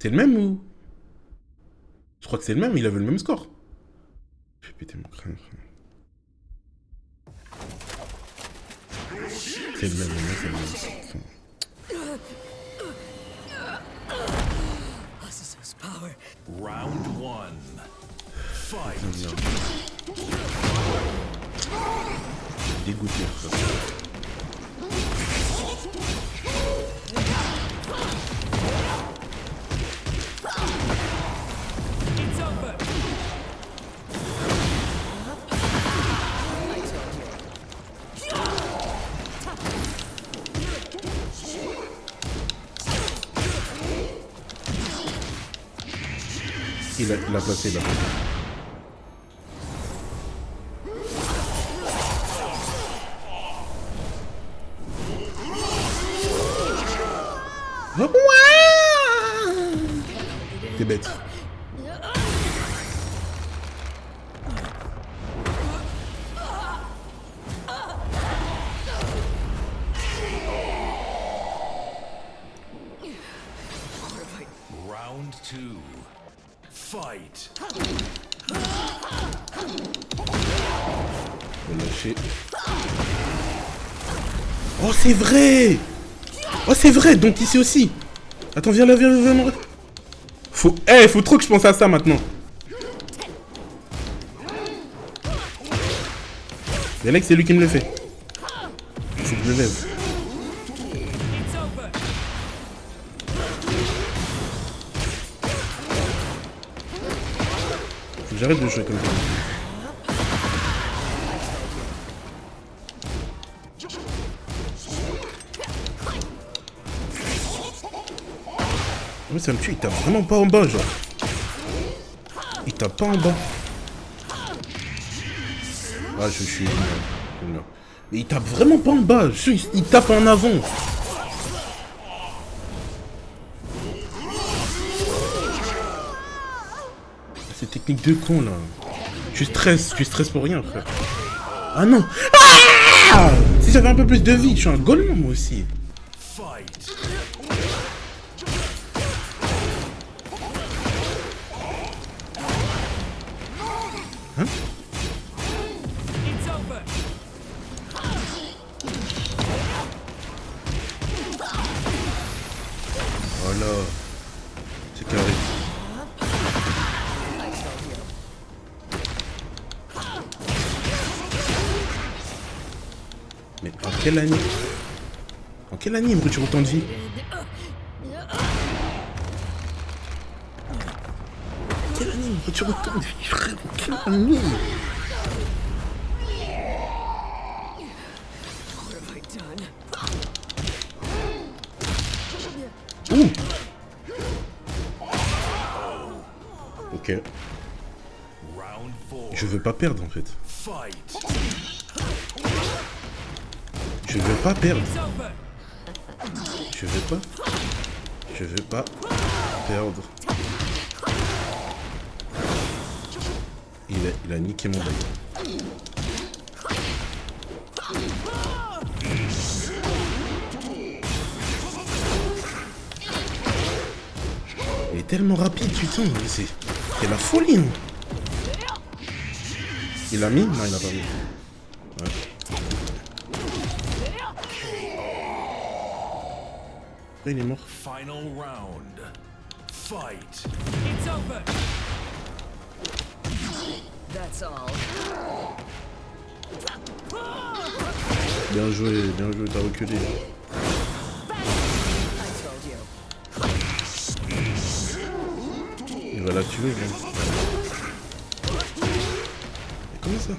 C'est le même ou... Je crois que c'est le même, il avait le même score. Je vais péter mon crâne, frère. C'est le même, c'est le même. Azusa's power. Round 1. Fight. Dégoûté, frère. It's over. Il a placé là. T'es bête. Round 2. Fight. On va lâcher. Oh, c'est vrai! Oh, c'est vrai! Donc ici aussi! Attends, viens là, viens. Faut trop que je pense à ça maintenant. Les mecs, c'est lui qui me le fait. Faut que je le lève. It's over. Faut que j'arrête de jouer comme ça. Mais ça me tue, il tape vraiment pas en bas, genre. Il tape pas en bas. Ah, je suis nul. Mais il tape vraiment pas en bas. Il tape en avant. C'est technique de con, là. Tu stresses pour rien, frère. Ah non. Ah, si j'avais un peu plus de vie, je suis un golem, moi aussi. Fight. Hein? It's over. Voilà. C'est carré. Mais en quelle année? En quelle année il me retire autant de vie? En quelle année il me retire autant de vie, frère? En quelle année? What have I done? Ouh. Ok. Round 4. Je veux pas perdre en fait. Fight. Je veux pas perdre. It's over. Je veux pas perdre. Il a niqué mon bail. Il est tellement rapide, putain. Mais c'est... C'est la folie, non? Il a mis? Non, il a pas mis. Ouais. Là, il est mort. Final round. Fight. It's over. That's all. Bien joué, t'as reculé. I told you. Il va la tuer, bien. Mais comment ça?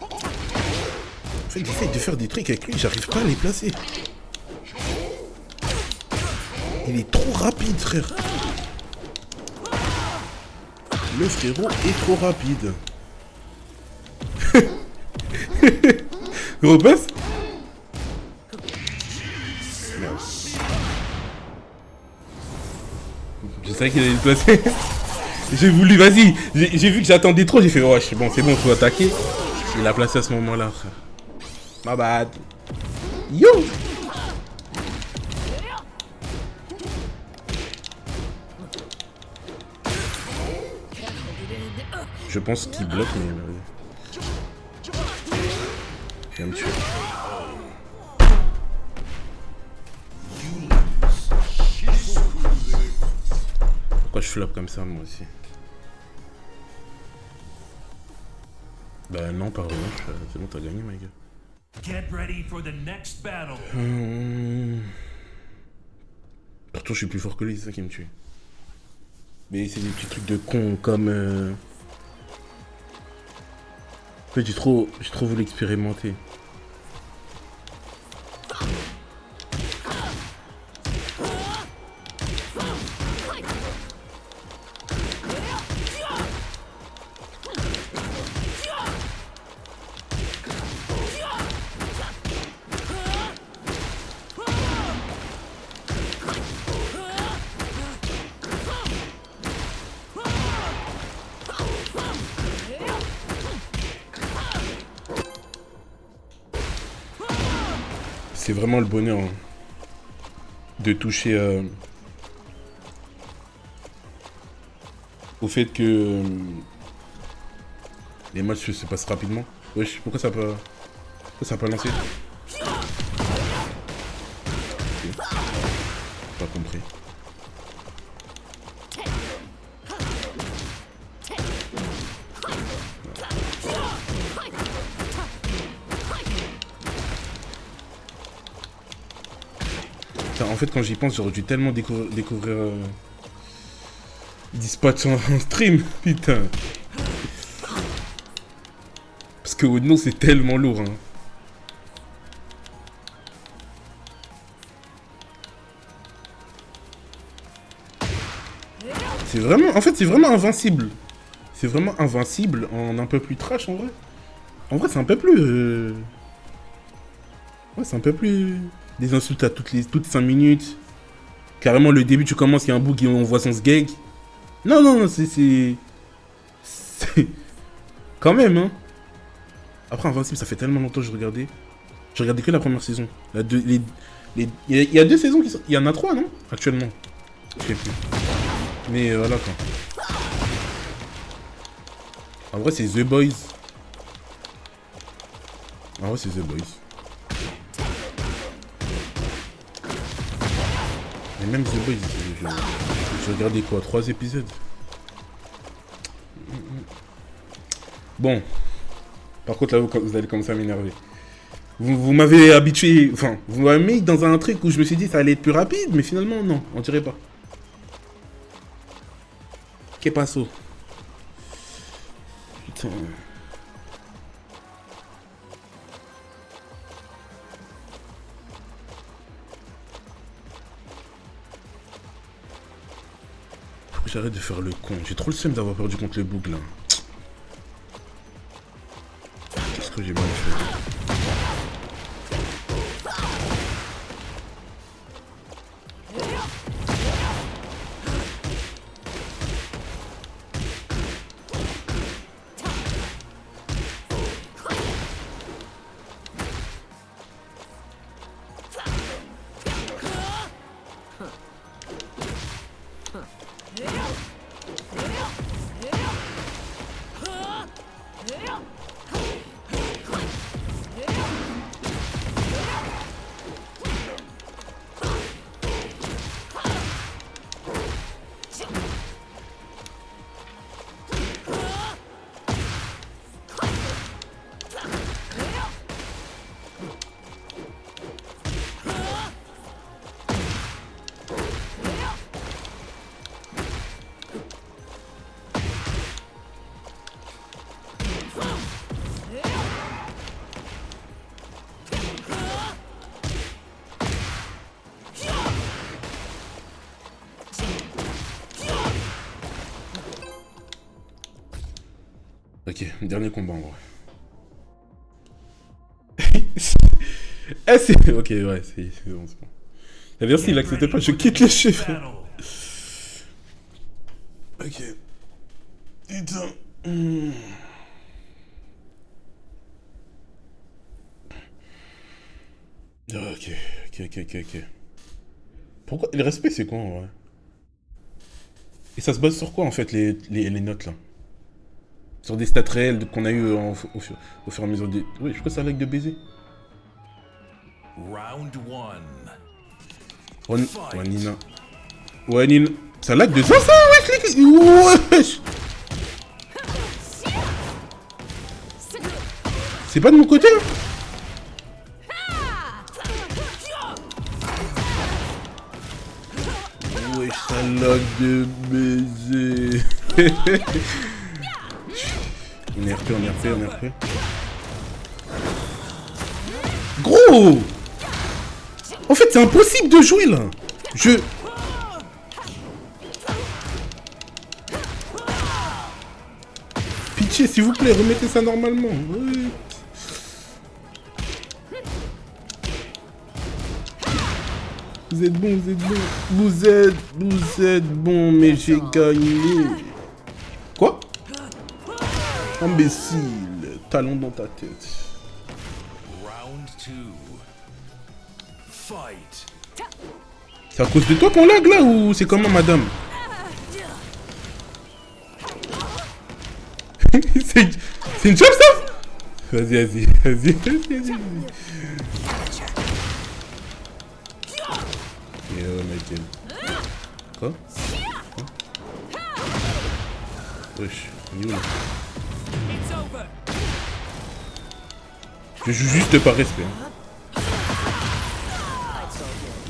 En fait, j'essaye de faire des trucs avec lui, j'arrive pas à les placer. Il est trop rapide, frère. Le frérot est trop rapide. Repasse. Merde. Je savais qu'il allait le placer. J'ai voulu, vas-y. J'ai vu que j'attendais trop, j'ai fait, ouais, bon, c'est bon, faut attaquer. Il a placé à ce moment-là, frère. My bad. Yo! Je pense qu'il bloque, mais... Il va me tuer. Pourquoi je flop comme ça, moi aussi? Bah non, pas vraiment. C'est bon, t'as gagné, my gars. Get ready for the next battle. Pourtant, je suis plus fort que lui, c'est ça qui me tue. Mais c'est des petits trucs de con comme... En fait, j'ai trop voulu expérimenter. C'est vraiment le bonheur hein, de toucher au fait que les matchs se passent rapidement. Wesh, pourquoi ça a pas lancé? Okay. Pas compris. En fait, quand j'y pense, j'aurais dû tellement découvrir Dispatch en stream, putain. Parce que Uno, c'est tellement lourd. Hein. C'est vraiment... En fait, c'est vraiment invincible. C'est vraiment invincible en un peu plus trash, en vrai. En vrai, c'est un peu plus... Ouais, c'est un peu plus... Des insultes à toutes 5 minutes. Carrément, le début, tu commences, il y a un bug et on voit son sgeg. Non, non, non, c'est... Quand même, hein. Après, Invincible, ça fait tellement longtemps que je regardais. Je regardais que la première saison. Il y a 2 saisons qui sont... Il y en a 3, non? Actuellement. Je sais plus. Mais voilà, quoi. En vrai, c'est The Boys. En vrai, c'est The Boys. Et même The Boys, j'ai regardé quoi, 3 épisodes. Bon. Par contre, là, vous allez commencer à m'énerver. Vous m'avez habitué... Enfin, vous m'avez mis dans un truc où je me suis dit ça allait être plus rapide, mais finalement, non, on dirait pas. Que passo? Putain... J'arrête de faire le con. J'ai trop le seum d'avoir perdu contre le bug là. Qu'est-ce que j'ai mal fait? Ok, dernier combat en vrai. Ah c'est... Ok, ouais, c'est bon, c'est bon. La version il acceptait pas, je quitte les chiffres. Battle. Ok. Putain. Ok. Pourquoi... Le respect c'est quoi en vrai? Et ça se base sur quoi en fait les notes là? Sur des stats réels qu'on a eu au fur et à mesure des... Oui, je crois que c'est un lag de baiser. Round one. Ouais, Nina. Ouais, Nina. C'est un lag de ça, ouais, wesh. C'est pas de mon côté, hein. Wesh, c'est un lag de baiser. On est RP. Gros! En fait, c'est impossible de jouer, là. Pitié, s'il vous plaît, remettez ça normalement. Ouais. Vous êtes bon. Vous êtes bon, mais j'ai gagné. Quoi? Imbécile, talon dans ta tête. Round two. Fight. C'est à cause de toi qu'on lag là ou c'est comment madame? C'est une chop ça? Vas-y. Yo Michael. Quoi? Wesh, on est où là? Je joue juste par respect. Hein.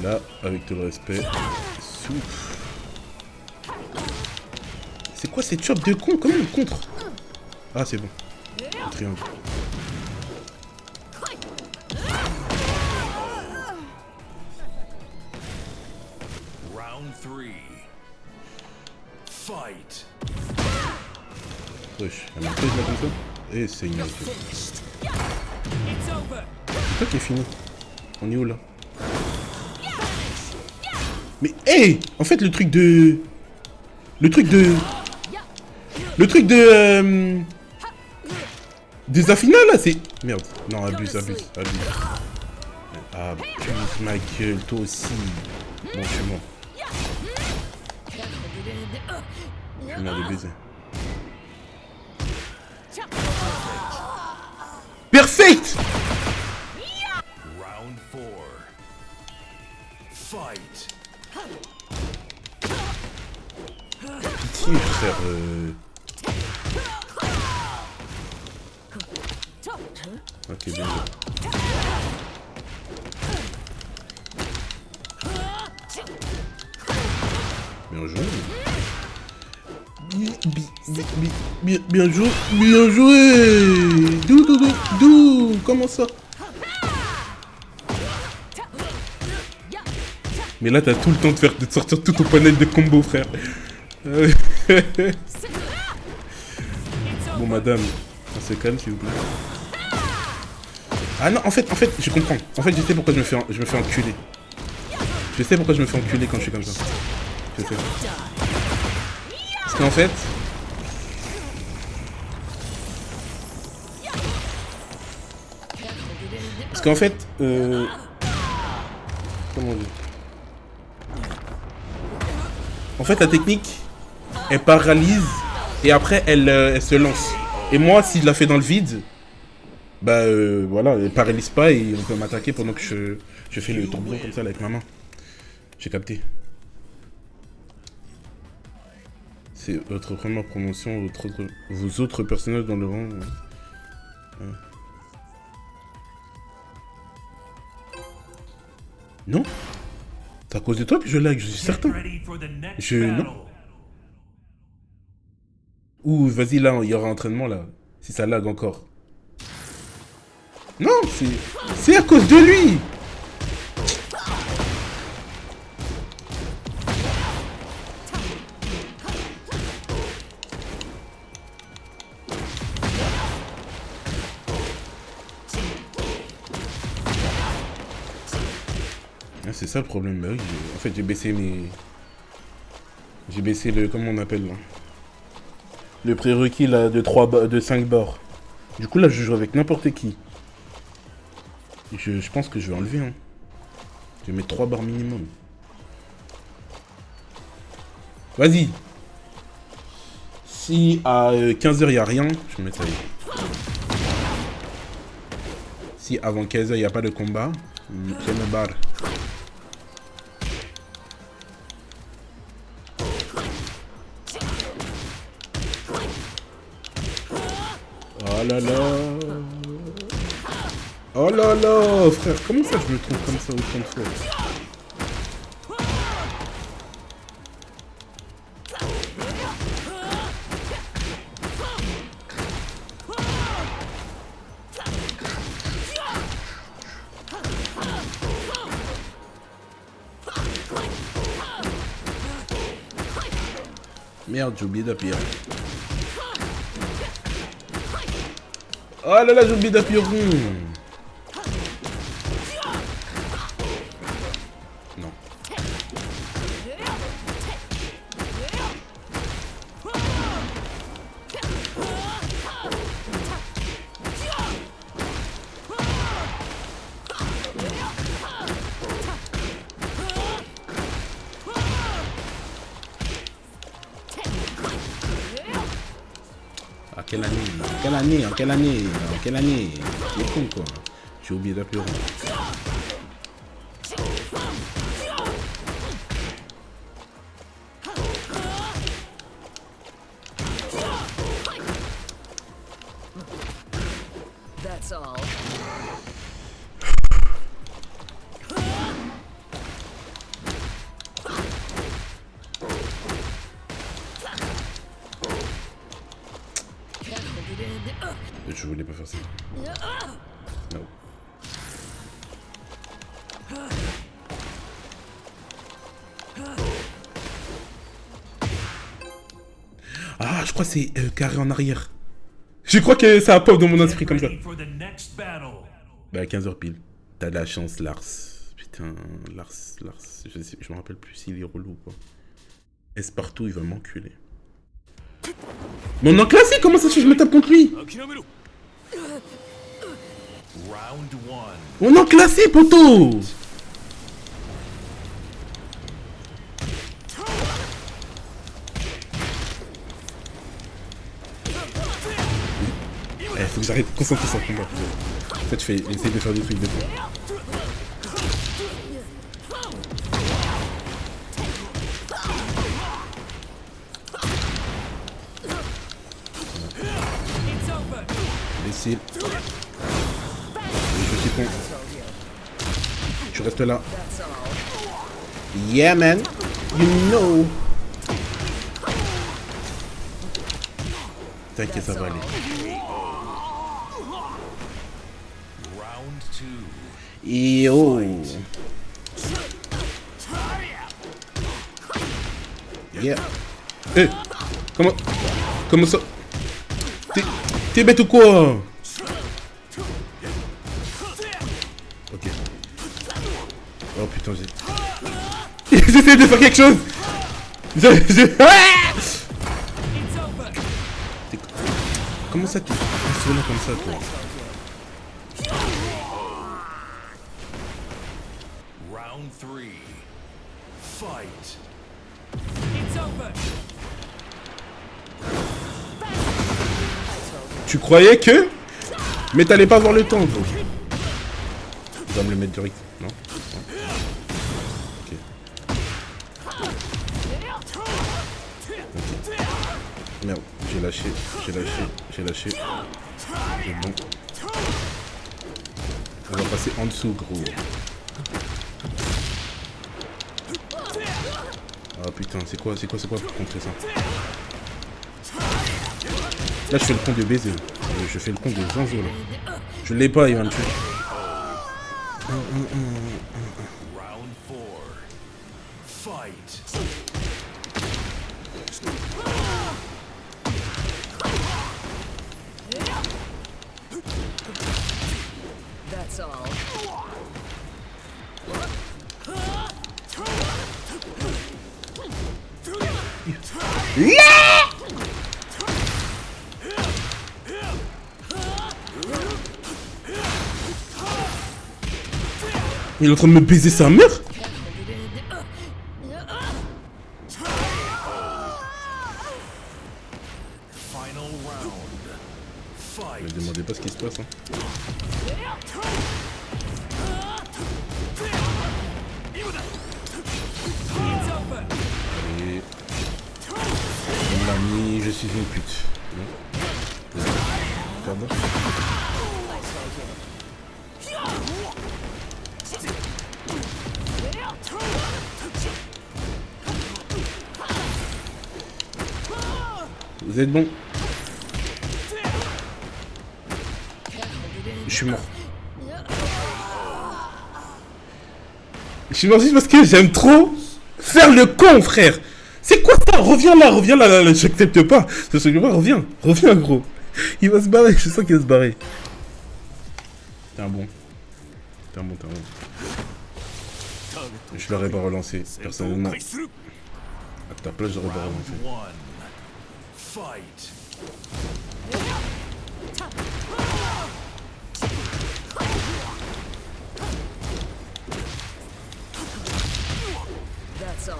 Là, avec tout le respect. Souffle. C'est quoi cette chope de con? Comment on contre? Ah, c'est bon. Triangle. Round three. Fight. Wesh, elle m'a pris là comme ça? Et c'est une autre. C'est toi qui est fini. On est où là? Mais hey! En fait le truc de... Des Afina là c'est... Merde. Non, abuse. Ah putain ma gueule, toi aussi. Bon, je suis mort. Je suis mort de baiser. Perfect! Round four. Fight. Pitié frère Ok, bien joué. Bien joué. Bien joué. D'où comment ça? Mais là t'as tout le temps de sortir tout ton panel de combos frère. Bon madame, on se calme s'il vous plaît. Ah non, en fait, je comprends. En fait, je sais pourquoi je me fais enculer. Je sais pourquoi je me fais enculer quand je suis comme ça. Je sais. Parce qu'en fait... Comment on dit? En fait, la technique... elle paralyse et après elle se lance. Et moi, si je la fais dans le vide, bah voilà, elle paralyse pas et on peut m'attaquer pendant que je fais le tourbillon comme ça là, avec ma main. J'ai capté. C'est votre première promotion, vos autres personnages dans le rang. Non? C'est à cause de toi que je lag, je suis certain. Non. Ouh, vas-y là, il y aura entraînement là. Si ça lag encore. Non, c'est à cause de lui. Ah, c'est ça le problème. Bah oui, en fait, j'ai baissé mes... J'ai baissé le... Comment on appelle là? Le prérequis là de 5 barres. Du coup là, je joue avec n'importe qui. Je pense que je vais enlever. Hein. Je vais mettre 3 barres minimum. Vas-y. Si à 15h il n'y a rien, je vais mettre ça. Si avant 15h il n'y a pas de combat, je me barre. Oh là là. Oh là là, frère, comment ça je me trompe comme ça autant de fois? Merde, j'ai oublié d'appuyer. Oh là là, j'ai oublié d'appuyer rond. Non. À quelle année? En quelle année? En quelle année? En quelle année? C'est con quoi. J'ai oublié d'appuyer rond. That's all. Je voulais pas faire ça. Non. Ah, je crois que c'est carré en arrière. Je crois que ça a pop dans mon esprit comme ça. Bah, à 15h pile. T'as de la chance, Lars. Putain, Lars. Je me rappelle plus s'il est relou ou pas. Partout, il va m'enculer. Mais on est en classé, comment ça se fait que je me tape contre lui? On est en classé, poteau. Faut que j'arrête de concentrer sur le combat. En fait, essaye de faire des trucs de fou. Imbécile. Je suis con. Tu restes là. Yeah, man. You know. T'inquiète, ça va aller. Yo. Yeah. Eh. Comment ça? T'es bête ou quoi? Ok. Oh putain, j'essaie de faire quelque chose. Comment ça tu fais comme ça toi? Round 3. Fight. Tu croyais que... Mais t'allais pas avoir le temps, gros. Tu vas me le mettre direct, non? Ok. Merde, j'ai lâché. C'est bon. On va passer en dessous, gros. Ah putain, c'est quoi pour contrer ça? Là, je fais le con de baiser. Je fais le con de Zanzo, là. Je l'ai pas, il va me tuer. Round 4. Fight. That's all. Il est en train de me baiser sa mère? Final round. Ne Fight. me demandez pas ce qui se passe, hein. Allez. Mon ami, je suis une pute. Non. Pardon. Vous êtes bon? Je suis mort. Je suis mort juste parce que j'aime trop faire le con, frère. C'est quoi ça? Reviens là, j'accepte pas. Je sais pas, reviens, gros. Il va se barrer, je sens qu'il va se barrer. T'es un bon. Je l'aurais pas relancé, personnellement. À ta place, j'aurais pas relancé. Round 1. Fight. That's all.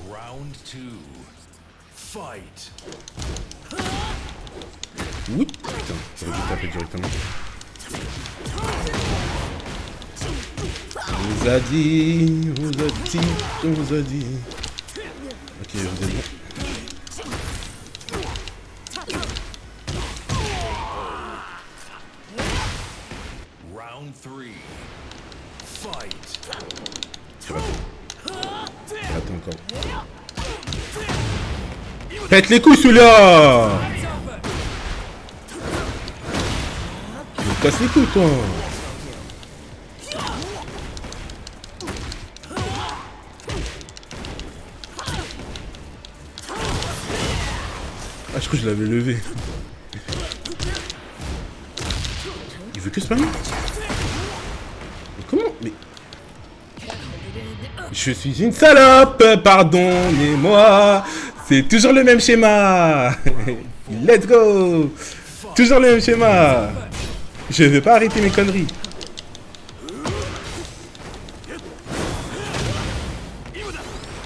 Round 2. Fight. Oui, putain, j'aurais dû taper directement. On vous a dit. Ok, vous êtes bon. Round 3. Fight. Tu rates. Encore. Pète les couilles celui-là. Tu me casses les couilles toi. Ah je crois que je l'avais levé. Il veut que spammer. Mais comment? Mais... Je suis une salope, pardonnez-moi. C'est toujours le même schéma. Let's go. Toujours le même schéma. Je vais pas arrêter mes conneries.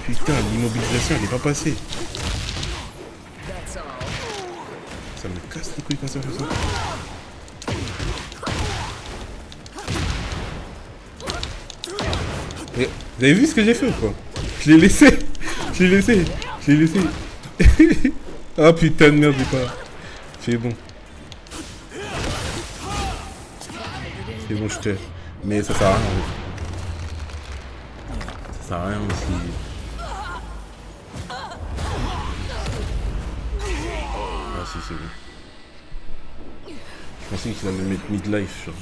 Putain, l'immobilisation elle est pas passée. Ça me casse les couilles quand ça fait ça. Et vous avez vu ce que j'ai fait ou quoi? Je l'ai laissé. Ah putain de merde, j'ai pas. C'est bon. C'est bon, je te. Mais ça sert à rien en fait. Ça sert à rien aussi. Ah si, c'est bon. Je pensais qu'il allait me mettre midlife, genre.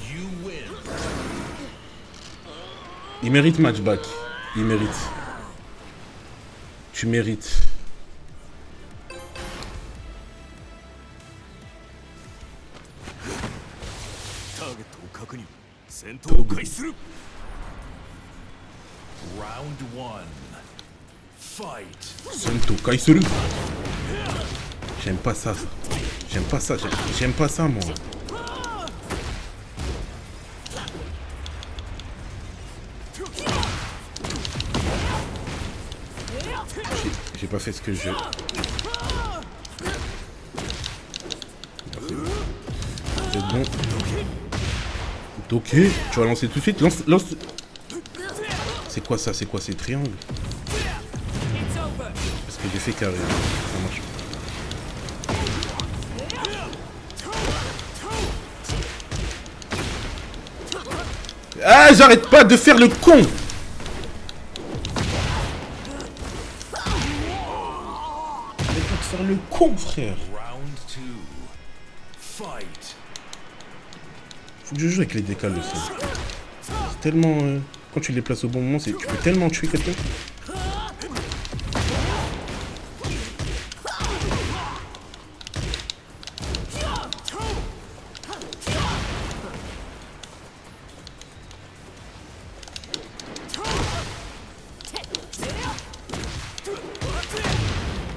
Il mérite matchback. Il mérite. Tu mérites. Round 1. Fight. Sento Kaisuru. J'aime pas ça. J'aime pas ça. J'aime pas ça, moi. J'ai pas fait ce que je... C'est bon. Ok, tu vas lancer tout de suite. Lance. C'est quoi ça? C'est quoi ces triangles? Parce que j'ai fait carré. Ça marche. Ah, j'arrête pas de faire le con! J'arrête pas de faire le con, frère. Round 2. Fight. Faut que je joue avec les décales aussi. C'est tellement... quand tu les places au bon moment, tu peux tellement tuer quelqu'un.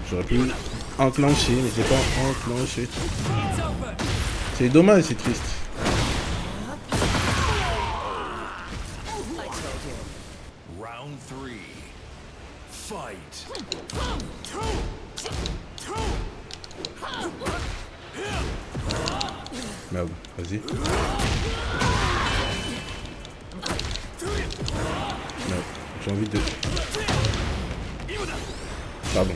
J'aurais pu enclencher, mais j'ai pas enclenché. C'est dommage, c'est triste. Round 3. Fight. Merde, vas-y. Merde, j'ai envie de... Pardon.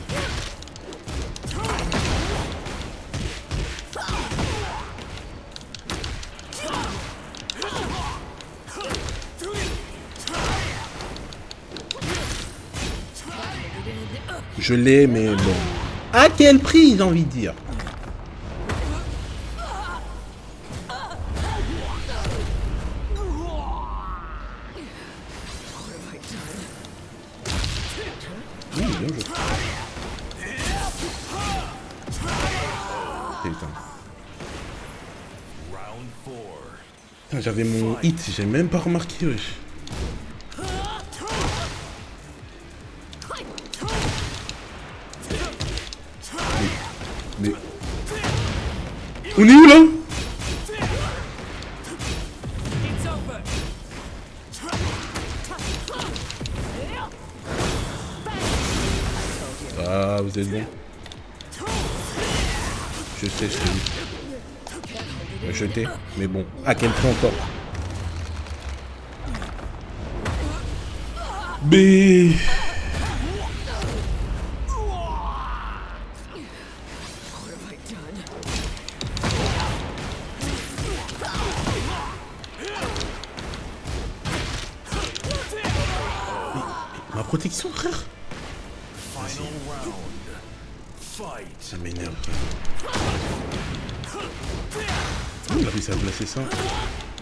Je l'ai, mais bon. À quel prix, j'ai envie de dire? Oui, bien joué. Putain. Round 4. Putain, j'avais mon hit, j'ai même pas remarqué, wesh. Mais... On est où, là? Ah, vous êtes bon. Je sais, je t'ai dit. Me jeter, mais bon. À quel point encore? Mais... Ma protection, frère. Final round. Fight. Ça m'énerve. Il a réussi à placer ça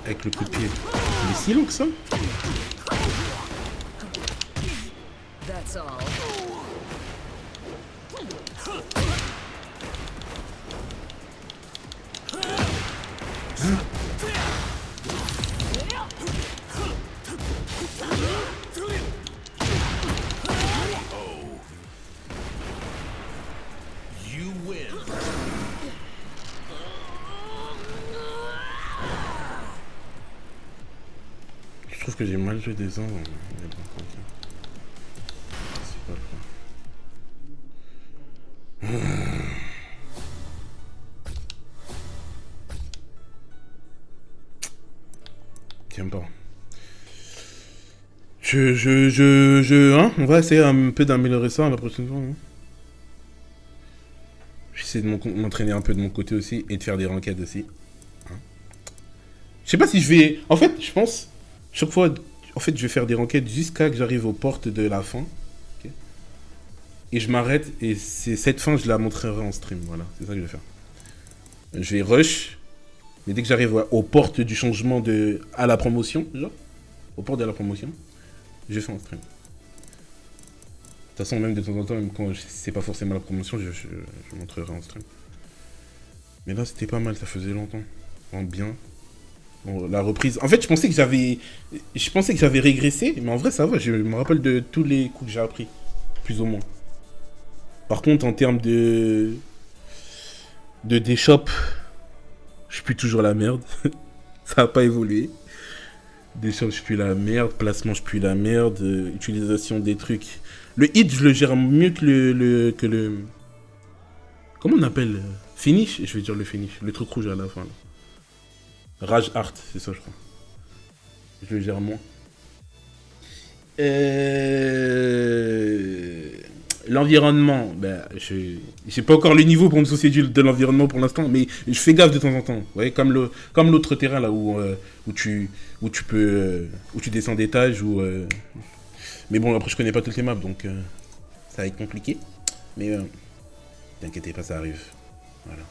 avec le coup de pied. Il est si long que ça? That's all. You win. Je trouve que j'ai mal joué des ans. Mais bon, tranquille. C'est pas le cas. Tiens pas. Hein, on va essayer un peu d'améliorer ça la prochaine fois. Hein. J'essaie de m'entraîner un peu de mon côté aussi et de faire des ranked aussi. Hein. Je sais pas si je vais... En fait, je pense... Chaque fois, en fait, je vais faire des ranked jusqu'à que j'arrive aux portes de la fin. Okay. Et je m'arrête et c'est cette fin, je la montrerai en stream. Voilà, c'est ça que je vais faire. Je vais rush. Mais dès que j'arrive aux portes du changement à la promotion, genre, aux portes de la promotion, je fais en stream. De toute façon, même de temps en temps, même quand c'est pas forcément la promotion, je montrerai en stream. Mais là, c'était pas mal, ça faisait longtemps. En bien. Bon, la reprise... En fait, je pensais que j'avais régressé, mais en vrai, ça va. Je me rappelle de tous les coups que j'ai appris. Plus ou moins. Par contre, en termes de... De Deshop, je pue toujours la merde. Ça a pas évolué. Deshop, je pue la merde. Placement, je pue la merde. Utilisation des trucs. Le hit, je le gère mieux que le... Comment on appelle finish? Je vais dire le finish. Le truc rouge à la fin. Là. Rage Art, c'est ça, je crois. Je le gère moins. L'environnement, ben, j'ai pas encore le niveau pour me soucier de l'environnement pour l'instant, mais je fais gaffe de temps en temps. Vous voyez, comme l'autre terrain là où tu descends d'étage mais bon, après je connais pas toutes les maps, donc ça va être compliqué. Mais t'inquiétez pas, ça arrive. Voilà.